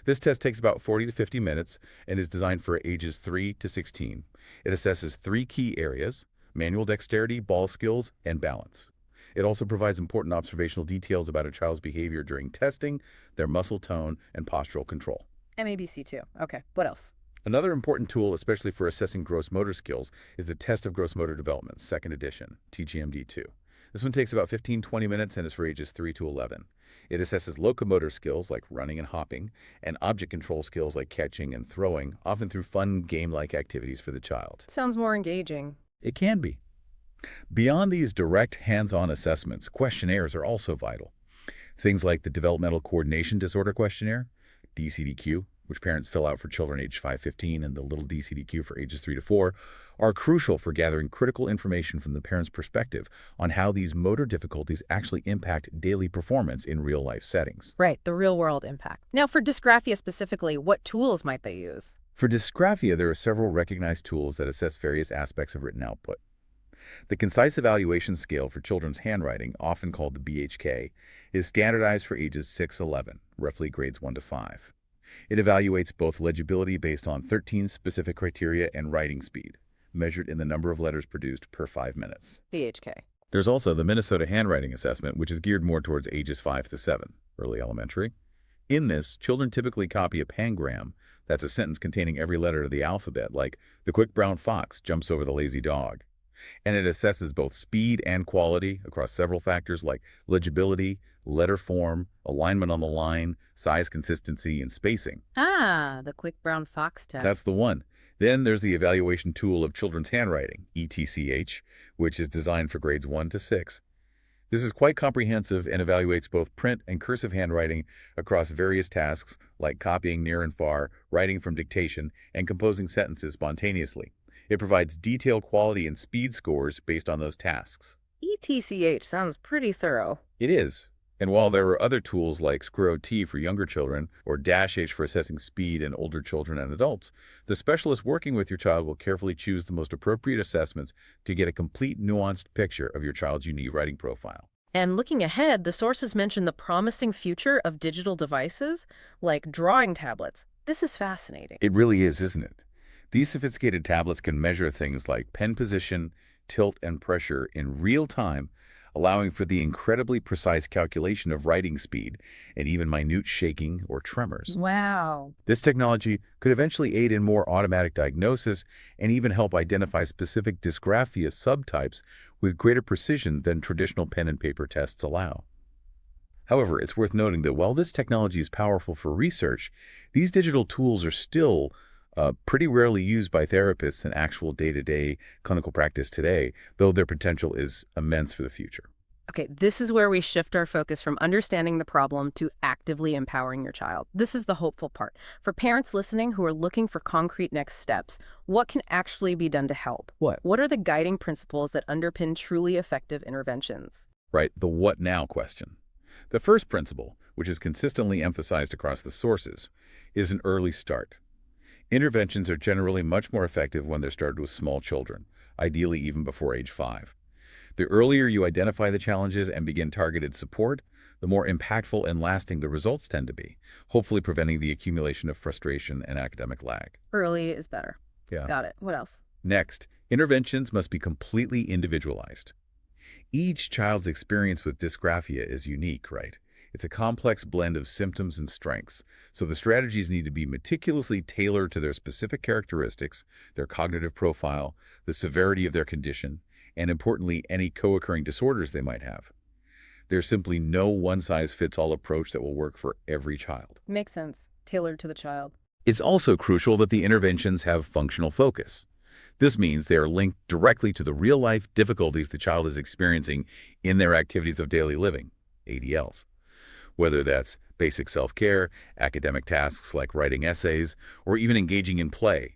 This test takes about 40 to 50 minutes and is designed for ages 3 to 16. It assesses 3 key areas: manual dexterity, ball skills, and balance. It also provides important observational details about a child's behavior during testing, their muscle tone, and postural control. MABC2. Okay, what else? Another important tool, especially for assessing gross motor skills, is the Test of Gross Motor Development, Second Edition, TGMD2. This one takes about 15-20 minutes and is for ages 3 to 11. It assesses locomotor skills like running and hopping, and object control skills like catching and throwing, often through fun game-like activities for the child. Sounds more engaging. It can be. Beyond these direct hands-on assessments, questionnaires are also vital. Things like the Developmental Coordination Disorder Questionnaire, DCDQ, which parents fill out for children aged 5-15, and the Little DCDQ for ages 3 to 4, are crucial for gathering critical information from the parent's perspective on how these motor difficulties actually impact daily performance in real-life settings. Right, the real-world impact. Now, for dysgraphia specifically, what tools might they use? For dysgraphia, there are several recognized tools that assess various aspects of written output. The Concise Evaluation Scale for Children's Handwriting, often called the BHK, is standardized for ages 6-11, roughly grades 1 to 5. It evaluates both legibility based on 13 specific criteria and writing speed, measured in the number of letters produced per 5 minutes. BHK. There's also the Minnesota Handwriting Assessment, which is geared more towards ages 5 to 7, early elementary. In this, children typically copy a pangram, that's a sentence containing every letter of the alphabet, like "the quick brown fox jumps over the lazy dog." And it assesses both speed and quality across several factors like legibility, letter form, alignment on the line, size consistency, and spacing. Ah, the quick brown fox test. That's the one. Then there's the evaluation tool of children's handwriting, ETCH, which is designed for grades 1 to 6. This is quite comprehensive and evaluates both print and cursive handwriting across various tasks like copying near and far, writing from dictation, and composing sentences spontaneously. It provides detailed quality and speed scores based on those tasks. ETCH sounds pretty thorough. It is. And while there are other tools like Squirrel-T for younger children or Dash-H for assessing speed in older children and adults, the specialist working with your child will carefully choose the most appropriate assessments to get a complete, nuanced picture of your child's unique writing profile. And looking ahead, the sources mention the promising future of digital devices like drawing tablets. This is fascinating. It really is, isn't it? These sophisticated tablets can measure things like pen position, tilt, and pressure in real time, allowing for the incredibly precise calculation of writing speed and even minute shaking or tremors. Wow. This technology could eventually aid in more automatic diagnosis and even help identify specific dysgraphia subtypes with greater precision than traditional pen and paper tests allow. However, it's worth noting that while this technology is powerful for research, these digital tools are still pretty rarely used by therapists in actual day-to-day clinical practice today, though their potential is immense for the future. Okay, this is where we shift our focus from understanding the problem to actively empowering your child. This is the hopeful part. For parents listening who are looking for concrete next steps, what can actually be done to help? What? What are the guiding principles that underpin truly effective interventions? Right, the what now question. The first principle, which is consistently emphasized across the sources, is an early start. Interventions are generally much more effective when they're started with small children, ideally even before age 5. The earlier you identify the challenges and begin targeted support, the more impactful and lasting the results tend to be, hopefully preventing the accumulation of frustration and academic lag. Early is better. Yeah. Got it. What else? Next, interventions must be completely individualized. Each child's experience with dysgraphia is unique, right? It's a complex blend of symptoms and strengths, so the strategies need to be meticulously tailored to their specific characteristics, their cognitive profile, the severity of their condition, and importantly, any co-occurring disorders they might have. There's simply no one-size-fits-all approach that will work for every child. Makes sense. Tailored to the child. It's also crucial that the interventions have functional focus. This means they are linked directly to the real-life difficulties the child is experiencing in their activities of daily living, ADLs. Whether that's basic self-care, academic tasks like writing essays, or even engaging in play.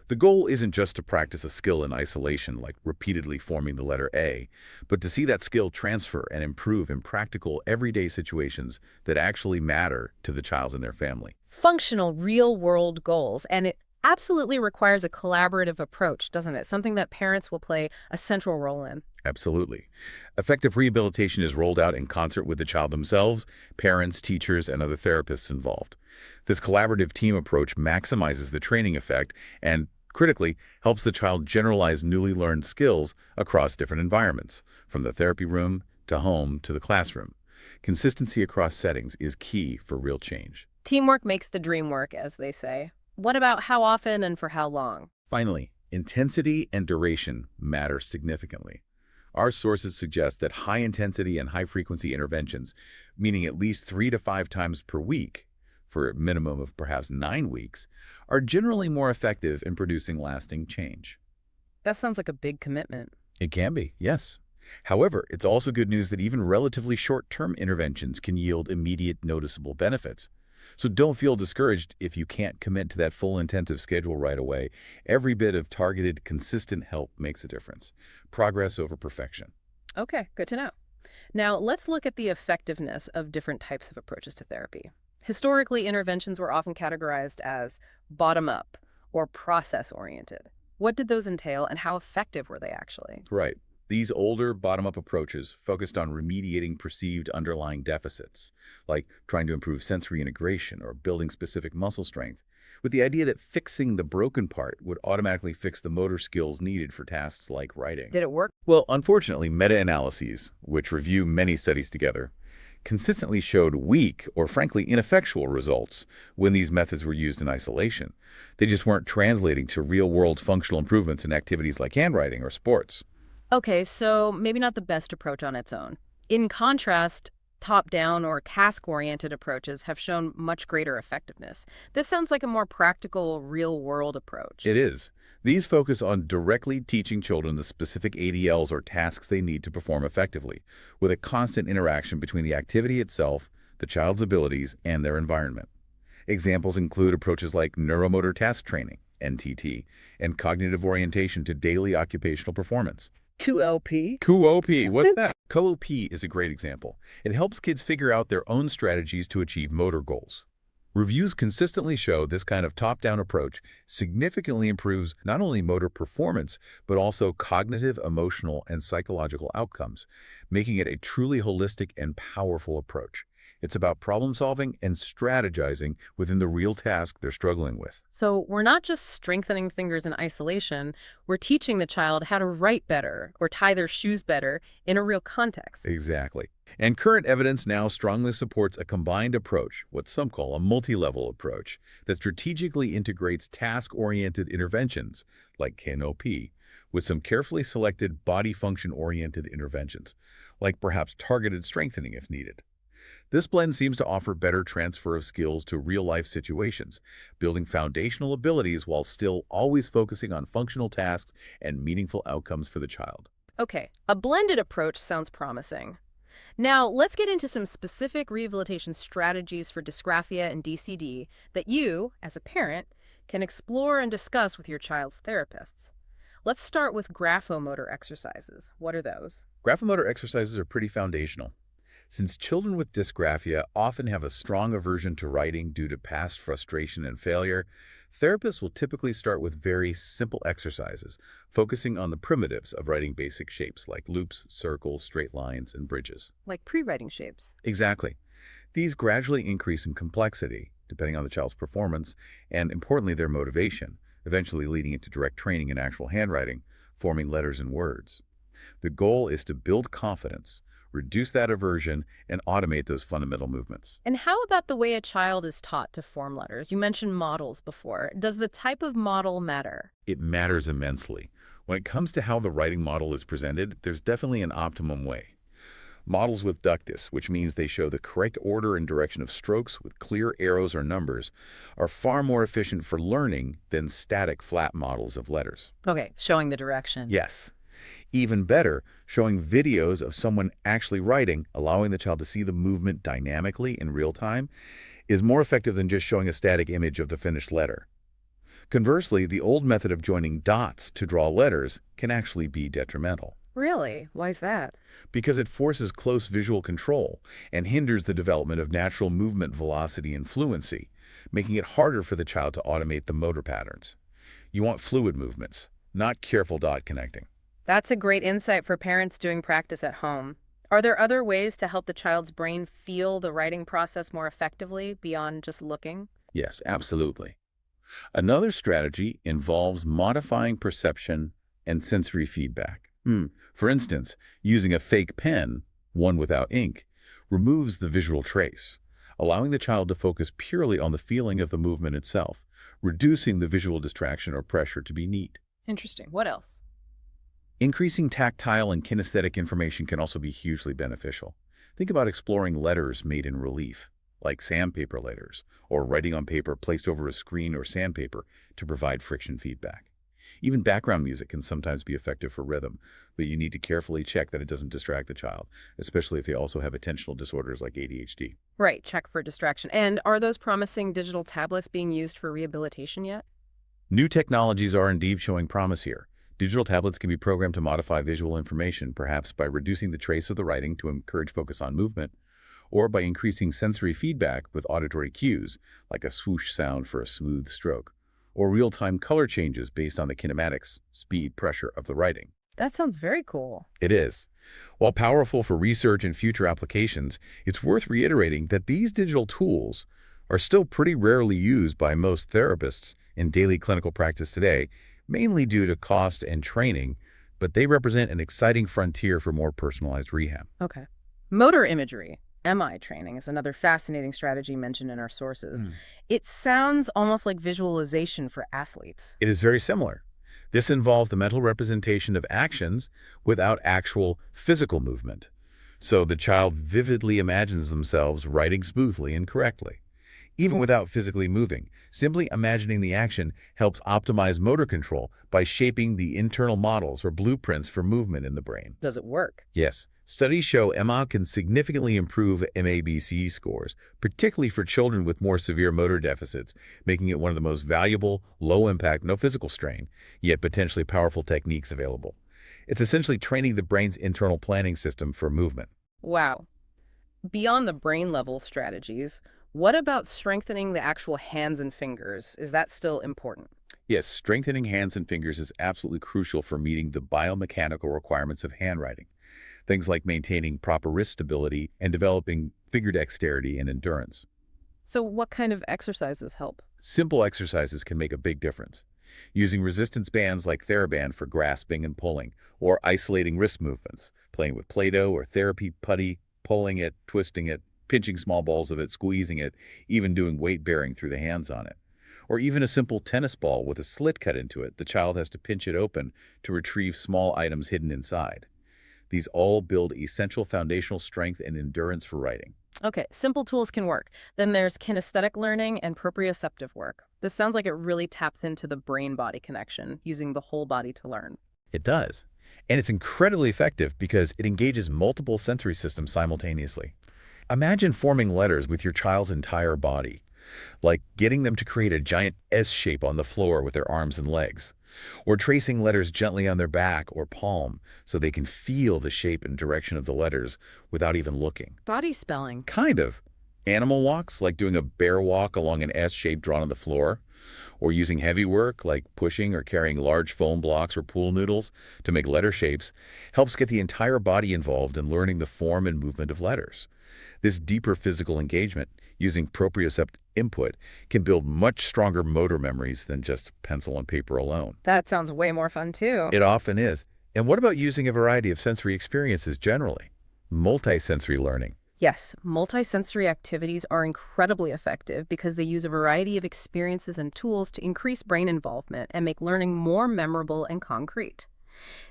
The goal isn't just to practice a skill in isolation, like repeatedly forming the letter A, but to see that skill transfer and improve in practical, everyday situations that actually matter to the child and their family. Functional, real-world goals, and it absolutely requires a collaborative approach, doesn't it? Something that parents will play a central role in. Absolutely. Effective rehabilitation is rolled out in concert with the child themselves, parents, teachers, and other therapists involved. This collaborative team approach maximizes the training effect and, critically, helps the child generalize newly learned skills across different environments, from the therapy room to home to the classroom. Consistency across settings is key for real change. Teamwork makes the dream work, as they say. What about how often and for how long? Finally, intensity and duration matter significantly. Our sources suggest that high-intensity and high-frequency interventions, meaning at least 3 to 5 times per week, for a minimum of perhaps 9 weeks, are generally more effective in producing lasting change. That sounds like a big commitment. It can be, yes. However, it's also good news that even relatively short-term interventions can yield immediate noticeable benefits. So don't feel discouraged if you can't commit to that full intensive schedule right away. Every bit of targeted, consistent help makes a difference. Progress over perfection. Okay, good to know. Now, let's look at the effectiveness of different types of approaches to therapy. Historically, interventions were often categorized as bottom-up or process-oriented. What did those entail, and how effective were they actually? Right. These older bottom-up approaches focused on remediating perceived underlying deficits, like trying to improve sensory integration or building specific muscle strength, with the idea that fixing the broken part would automatically fix the motor skills needed for tasks like writing. Did it work? Well, unfortunately, meta-analyses, which review many studies together, consistently showed weak or frankly ineffectual results when these methods were used in isolation. They just weren't translating to real-world functional improvements in activities like handwriting or sports. Okay, so maybe not the best approach on its own. In contrast, top-down or task-oriented approaches have shown much greater effectiveness. This sounds like a more practical, real-world approach. It is. These focus on directly teaching children the specific ADLs or tasks they need to perform effectively, with a constant interaction between the activity itself, the child's abilities, and their environment. Examples include approaches like neuromotor task training, NTT, and cognitive orientation to daily occupational performance. QOP? QOP, what's that? Co-op is a great example. It helps kids figure out their own strategies to achieve motor goals. Reviews consistently show this kind of top-down approach significantly improves not only motor performance, but also cognitive, emotional, and psychological outcomes, making it a truly holistic and powerful approach. It's about problem-solving and strategizing within the real task they're struggling with. So we're not just strengthening fingers in isolation, we're teaching the child how to write better or tie their shoes better in a real context. Exactly. And current evidence now strongly supports a combined approach, what some call a multi-level approach, that strategically integrates task-oriented interventions, like KNOP, with some carefully selected body function-oriented interventions, like perhaps targeted strengthening if needed. This blend seems to offer better transfer of skills to real-life situations, building foundational abilities while still always focusing on functional tasks and meaningful outcomes for the child. Okay, a blended approach sounds promising. Now, let's get into some specific rehabilitation strategies for dysgraphia and DCD that you, as a parent, can explore and discuss with your child's therapists. Let's start with graphomotor exercises. What are those? Graphomotor exercises are pretty foundational. Since children with dysgraphia often have a strong aversion to writing due to past frustration and failure, therapists will typically start with very simple exercises, focusing on the primitives of writing basic shapes like loops, circles, straight lines, and bridges. Like pre-writing shapes. Exactly. These gradually increase in complexity, depending on the child's performance, and importantly, their motivation, eventually leading into direct training in actual handwriting, forming letters and words. The goal is to build confidence, reduce that aversion, and automate those fundamental movements. And how about the way a child is taught to form letters? You mentioned models before. Does the type of model matter? It matters immensely. When it comes to how the writing model is presented, there's definitely an optimum way. Models with ductus, which means they show the correct order and direction of strokes with clear arrows or numbers, are far more efficient for learning than static flat models of letters. Okay, showing the direction. Yes. Even better, showing videos of someone actually writing, allowing the child to see the movement dynamically in real time, is more effective than just showing a static image of the finished letter. Conversely, the old method of joining dots to draw letters can actually be detrimental, Really? Why's that? because it forces close visual control and hinders the development of natural movement velocity and fluency, making it harder for the child to automate the motor patterns. You want fluid movements, not careful dot connecting. That's a great insight for parents doing practice at home. Are there other ways to help the child's brain feel the writing process more effectively beyond just looking? Yes, absolutely. Another strategy involves modifying perception and sensory feedback. For instance, using a fake pen, one without ink, removes the visual trace, allowing the child to focus purely on the feeling of the movement itself, reducing the visual distraction or pressure to be neat. Interesting. What else? Increasing tactile and kinesthetic information can also be hugely beneficial. Think about exploring letters made in relief, like sandpaper letters, or writing on paper placed over a screen or sandpaper to provide friction feedback. Even background music can sometimes be effective for rhythm, but you need to carefully check that it doesn't distract the child, especially if they also have attentional disorders like ADHD. Right, check for distraction. And are those promising digital tablets being used for rehabilitation yet? New technologies are indeed showing promise here. Digital tablets can be programmed to modify visual information, perhaps by reducing the trace of the writing to encourage focus on movement, or by increasing sensory feedback with auditory cues, like a swoosh sound for a smooth stroke, or real-time color changes based on the kinematics, speed, pressure of the writing. That sounds very cool. It is. While powerful for research and future applications, it's worth reiterating that these digital tools are still pretty rarely used by most therapists in daily clinical practice today, mainly due to cost and training, but they represent an exciting frontier for more personalized rehab. Okay. Motor imagery, MI training, is another fascinating strategy mentioned in our sources. It sounds almost like visualization for athletes. It is very similar. This involves the mental representation of actions without actual physical movement. So the child vividly imagines themselves writing smoothly and correctly. Even without physically moving, simply imagining the action helps optimize motor control by shaping the internal models or blueprints for movement in the brain. Does it work? Yes, studies show MA can significantly improve MABC scores, particularly for children with more severe motor deficits, making it one of the most valuable, low-impact, no physical strain, yet potentially powerful techniques available. It's essentially training the brain's internal planning system for movement. Wow. Beyond the brain level strategies, what about strengthening the actual hands and fingers? Is that still important? Yes, strengthening hands and fingers is absolutely crucial for meeting the biomechanical requirements of handwriting. Things like maintaining proper wrist stability and developing finger dexterity and endurance. So what kind of exercises help? Simple exercises can make a big difference. Using resistance bands like TheraBand for grasping and pulling, or isolating wrist movements, playing with Play-Doh or therapy putty, pulling it, twisting it, pinching small balls of it, squeezing it, even doing weight bearing through the hands on it. Or even a simple tennis ball with a slit cut into it, the child has to pinch it open to retrieve small items hidden inside. These all build essential foundational strength and endurance for writing. Okay, simple tools can work. Then there's kinesthetic learning and proprioceptive work. This sounds like it really taps into the brain-body connection, using the whole body to learn. It does. And it's incredibly effective because it engages multiple sensory systems simultaneously. Imagine forming letters with your child's entire body, like getting them to create a giant S shape on the floor with their arms and legs, or tracing letters gently on their back or palm so they can feel the shape and direction of the letters without even looking. Body spelling. Kind of. Animal walks, like doing a bear walk along an S shape drawn on the floor, or using heavy work, like pushing or carrying large foam blocks or pool noodles to make letter shapes, helps get the entire body involved in learning the form and movement of letters. This deeper physical engagement, using proprioceptive input, can build much stronger motor memories than just pencil and paper alone. That sounds way more fun, too. It often is. And what about using a variety of sensory experiences generally? Multisensory learning. Yes, multisensory activities are incredibly effective because they use a variety of experiences and tools to increase brain involvement and make learning more memorable and concrete.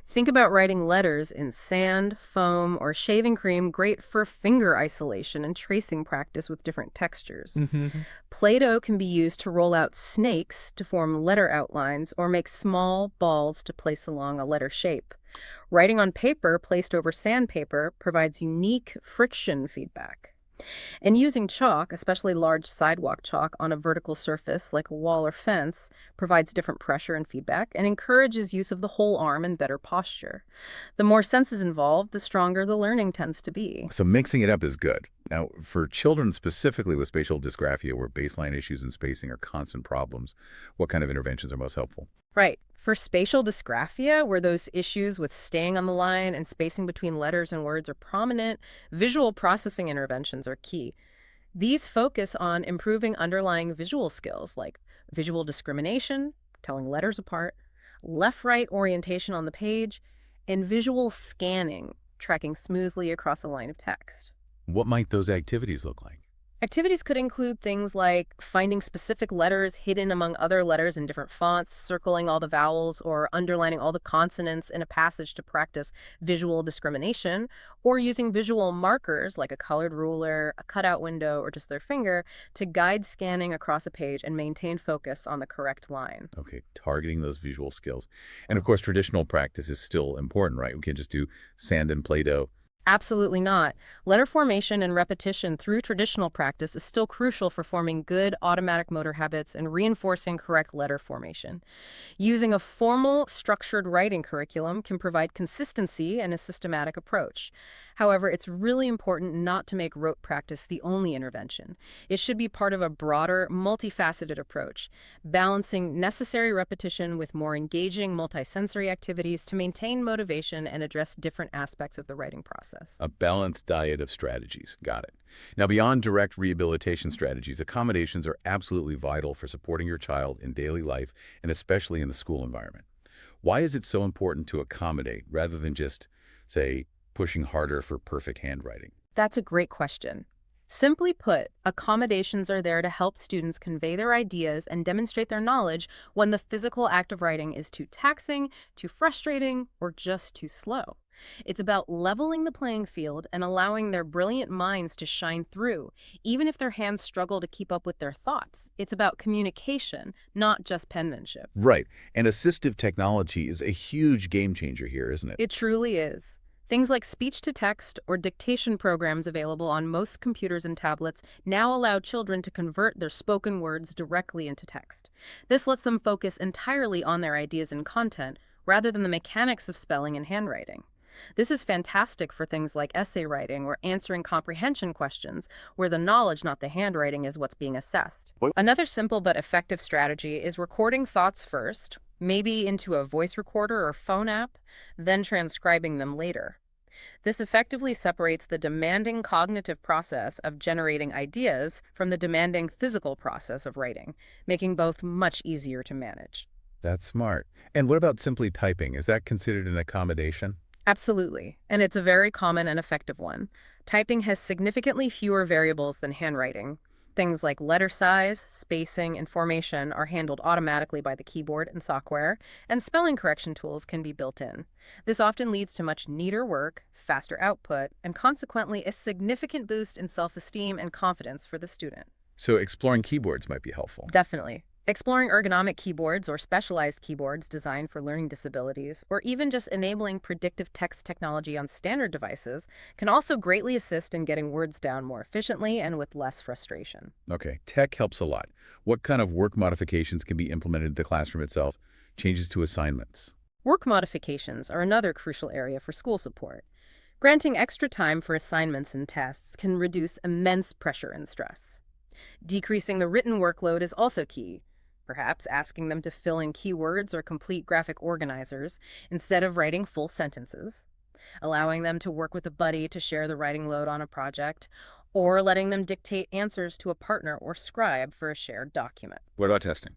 Think about writing letters in sand, foam, or shaving cream, great for finger isolation and tracing practice with different textures. Play-Doh can be used to roll out snakes to form letter outlines or make small balls to place along a letter shape. Writing on paper placed over sandpaper provides unique friction feedback. And using chalk, especially large sidewalk chalk, on a vertical surface like a wall or fence provides different pressure and feedback and encourages use of the whole arm and better posture. The more senses involved, the stronger the learning tends to be. So mixing it up is good. Now, for children specifically with spatial dysgraphia, where baseline issues and spacing are constant problems, what kind of interventions are most helpful? Right. For spatial dysgraphia, where those issues with staying on the line and spacing between letters and words are prominent, visual processing interventions are key. These focus on improving underlying visual skills like visual discrimination, telling letters apart, left-right orientation on the page, and visual scanning, tracking smoothly across a line of text. What might those activities look like? Activities could include things like finding specific letters hidden among other letters in different fonts, circling all the vowels, or underlining all the consonants in a passage to practice visual discrimination, or using visual markers like a colored ruler, a cutout window, or just their finger to guide scanning across a page and maintain focus on the correct line. Okay, targeting those visual skills. And of course, traditional practice is still important, right? We can't just do sand and Play-Doh. Absolutely not. Letter formation and repetition through traditional practice is still crucial for forming good automatic motor habits and reinforcing correct letter formation. Using a formal, structured writing curriculum can provide consistency and a systematic approach. However, it's really important not to make rote practice the only intervention. It should be part of a broader, multifaceted approach, balancing necessary repetition with more engaging multisensory activities to maintain motivation and address different aspects of the writing process. A balanced diet of strategies. Got it. Now, beyond direct rehabilitation strategies, accommodations are absolutely vital for supporting your child in daily life and especially in the school environment. Why is it so important to accommodate rather than just, say, pushing harder for perfect handwriting? That's a great question. Simply put, accommodations are there to help students convey their ideas and demonstrate their knowledge when the physical act of writing is too taxing, too frustrating, or just too slow. It's about leveling the playing field and allowing their brilliant minds to shine through, even if their hands struggle to keep up with their thoughts. It's about communication, not just penmanship. Right. And assistive technology is a huge game changer here, isn't it? It truly is. Things like speech-to-text or dictation programs available on most computers and tablets now allow children to convert their spoken words directly into text. This lets them focus entirely on their ideas and content, rather than the mechanics of spelling and handwriting. This is fantastic for things like essay writing or answering comprehension questions, where the knowledge, not the handwriting, is what's being assessed. Another simple but effective strategy is recording thoughts first, maybe into a voice recorder or phone app, then transcribing them later. This effectively separates the demanding cognitive process of generating ideas from the demanding physical process of writing, making both much easier to manage. That's smart. And what about simply typing? Is that considered an accommodation? Absolutely, and it's a very common and effective one. Typing has significantly fewer variables than handwriting. Things like letter size, spacing, and formation are handled automatically by the keyboard and software, and spelling correction tools can be built in. This often leads to much neater work, faster output, and consequently a significant boost in self-esteem and confidence for the student. So exploring keyboards might be helpful. Definitely. Exploring ergonomic keyboards or specialized keyboards designed for learning disabilities, or even just enabling predictive text technology on standard devices, can also greatly assist in getting words down more efficiently and with less frustration. Okay, tech helps a lot. What kind of work modifications can be implemented in the classroom itself? Changes to assignments. Work modifications are another crucial area for school support. Granting extra time for assignments and tests can reduce immense pressure and stress. Decreasing the written workload is also key. Perhaps asking them to fill in keywords or complete graphic organizers instead of writing full sentences. Allowing them to work with a buddy to share the writing load on a project, or letting them dictate answers to a partner or scribe for a shared document. What about testing?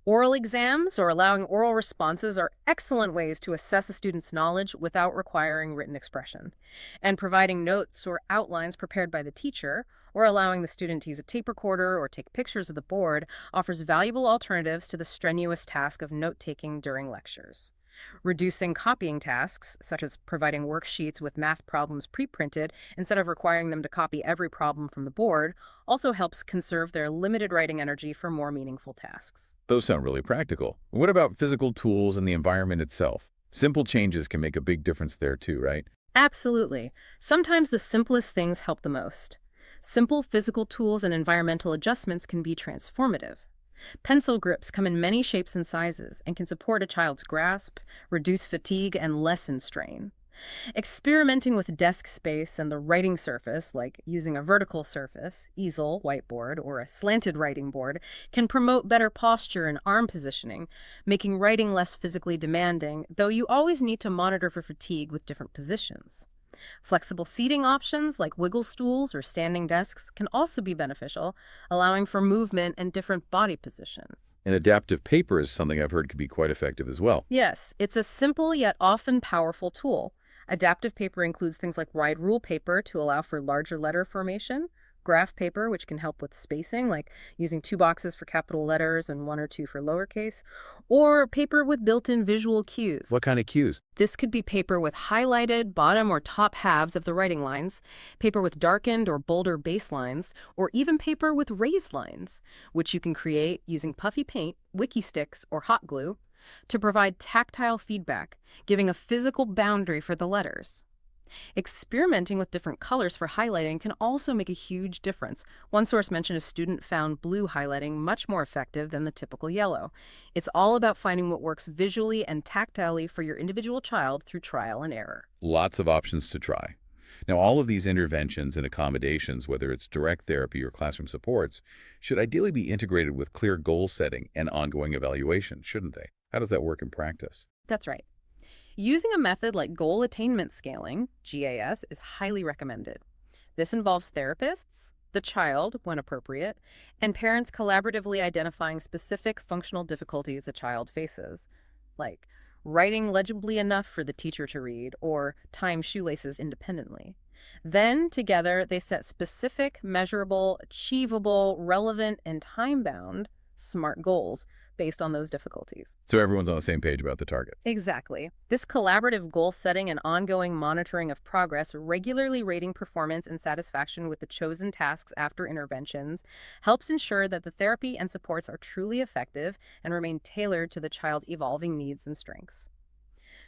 Oral exams or allowing oral responses are excellent ways to assess a student's knowledge without requiring written expression. And providing notes or outlines prepared by the teacher, or allowing the student to use a tape recorder or take pictures of the board, offers valuable alternatives to the strenuous task of note-taking during lectures. Reducing copying tasks, such as providing worksheets with math problems pre-printed instead of requiring them to copy every problem from the board, also helps conserve their limited writing energy for more meaningful tasks. Those sound really practical. What about physical tools and the environment itself? Simple changes can make a big difference there too, right? Absolutely. Sometimes the simplest things help the most. Simple physical tools and environmental adjustments can be transformative. Pencil grips come in many shapes and sizes and can support a child's grasp, reduce fatigue, and lessen strain. Experimenting with desk space and the writing surface, like using a vertical surface, easel, whiteboard, or a slanted writing board, can promote better posture and arm positioning, making writing less physically demanding, though you always need to monitor for fatigue with different positions. Flexible seating options like wiggle stools or standing desks can also be beneficial, allowing for movement and different body positions. And adaptive paper is something I've heard can be quite effective as well. Yes, it's a simple yet often powerful tool. Adaptive paper includes things like wide rule paper to allow for larger letter formation, graph paper, which can help with spacing, like using 2 boxes for capital letters and 1 or 2 for lowercase, or paper with built-in visual cues. What kind of cues? This could be paper with highlighted bottom or top halves of the writing lines, paper with darkened or bolder baselines, or even paper with raised lines, which you can create using puffy paint, wiki sticks, or hot glue to provide tactile feedback, giving a physical boundary for the letters. Experimenting with different colors for highlighting can also make a huge difference. One source mentioned a student found blue highlighting much more effective than the typical yellow. It's all about finding what works visually and tactilely for your individual child through trial and error. Lots of options to try. Now, all of these interventions and accommodations, whether it's direct therapy or classroom supports, should ideally be integrated with clear goal setting and ongoing evaluation, shouldn't they? How does that work in practice? That's right. Using a method like goal attainment scaling, GAS, is highly recommended. This involves therapists, the child, when appropriate, and parents collaboratively identifying specific functional difficulties the child faces, like writing legibly enough for the teacher to read or tying shoelaces independently. Then, together, they set specific, measurable, achievable, relevant, and time-bound SMART goals based on those difficulties. So everyone's on the same page about the target. Exactly. This collaborative goal setting and ongoing monitoring of progress, regularly rating performance and satisfaction with the chosen tasks after interventions, helps ensure that the therapy and supports are truly effective and remain tailored to the child's evolving needs and strengths.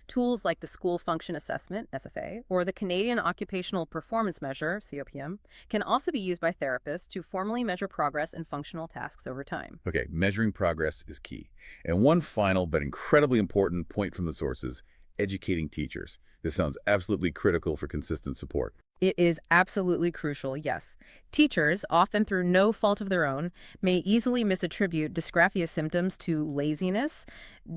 Tools like the School Function Assessment, SFA, or the Canadian Occupational Performance Measure, COPM, can also be used by therapists to formally measure progress in functional tasks over time. Okay, measuring progress is key. And one final but incredibly important point from the sources, educating teachers. This sounds absolutely critical for consistent support. It is absolutely crucial, yes. Teachers, often through no fault of their own, may easily misattribute dysgraphia symptoms to laziness,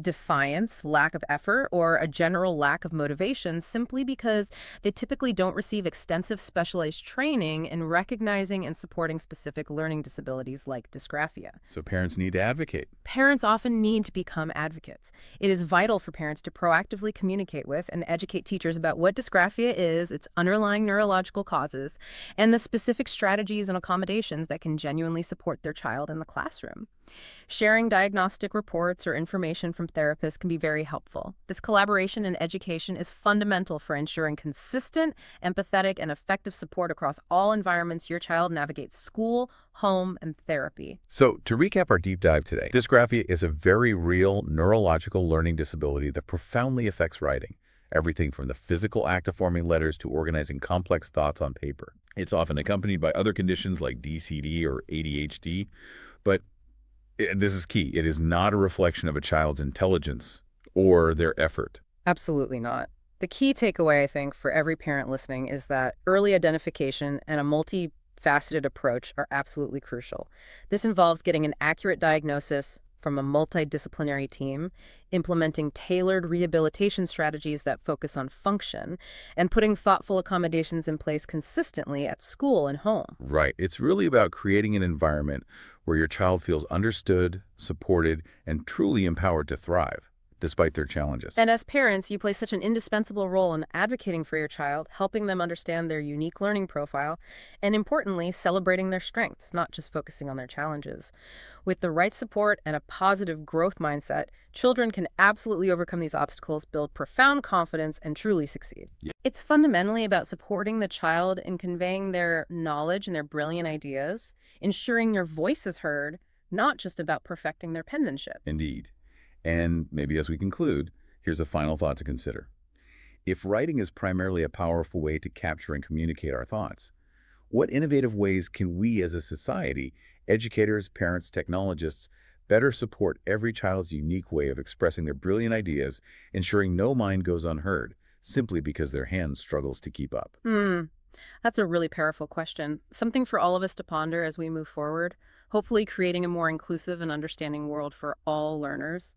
defiance, lack of effort, or a general lack of motivation simply because they typically don't receive extensive specialized training in recognizing and supporting specific learning disabilities like dysgraphia. So parents need to advocate. Parents often need to become advocates. It is vital for parents to proactively communicate with and educate teachers about what dysgraphia is, its underlying neurological causes, and the specific strategies strategies and accommodations that can genuinely support their child in the classroom. Sharing diagnostic reports or information from therapists can be very helpful. This collaboration in education is fundamental for ensuring consistent, empathetic, and effective support across all environments your child navigates school, home, and therapy. So, to recap our deep dive today, dysgraphia is a very real neurological learning disability that profoundly affects writing. Everything from the physical act of forming letters to organizing complex thoughts on paper. It's often accompanied by other conditions like DCD or ADHD, but this is key. It is not a reflection of a child's intelligence or their effort. Absolutely not. The key takeaway, I think, for every parent listening is that early identification and a multifaceted approach are absolutely crucial. This involves getting an accurate diagnosis from a multidisciplinary team, implementing tailored rehabilitation strategies that focus on function, and putting thoughtful accommodations in place consistently at school and home. Right. It's really about creating an environment where your child feels understood, supported, and truly empowered to thrive, despite their challenges. And as parents, you play such an indispensable role in advocating for your child, helping them understand their unique learning profile, and importantly, celebrating their strengths, not just focusing on their challenges. With the right support and a positive growth mindset, children can absolutely overcome these obstacles, build profound confidence, and truly succeed. Yeah. It's fundamentally about supporting the child in conveying their knowledge and their brilliant ideas, ensuring their voice is heard, not just about perfecting their penmanship. Indeed. And maybe as we conclude, here's a final thought to consider. If writing is primarily a powerful way to capture and communicate our thoughts, what innovative ways can we as a society, educators, parents, technologists, better support every child's unique way of expressing their brilliant ideas, ensuring no mind goes unheard, simply because their hand struggles to keep up? That's a really powerful question. Something for all of us to ponder as we move forward, hopefully creating a more inclusive and understanding world for all learners.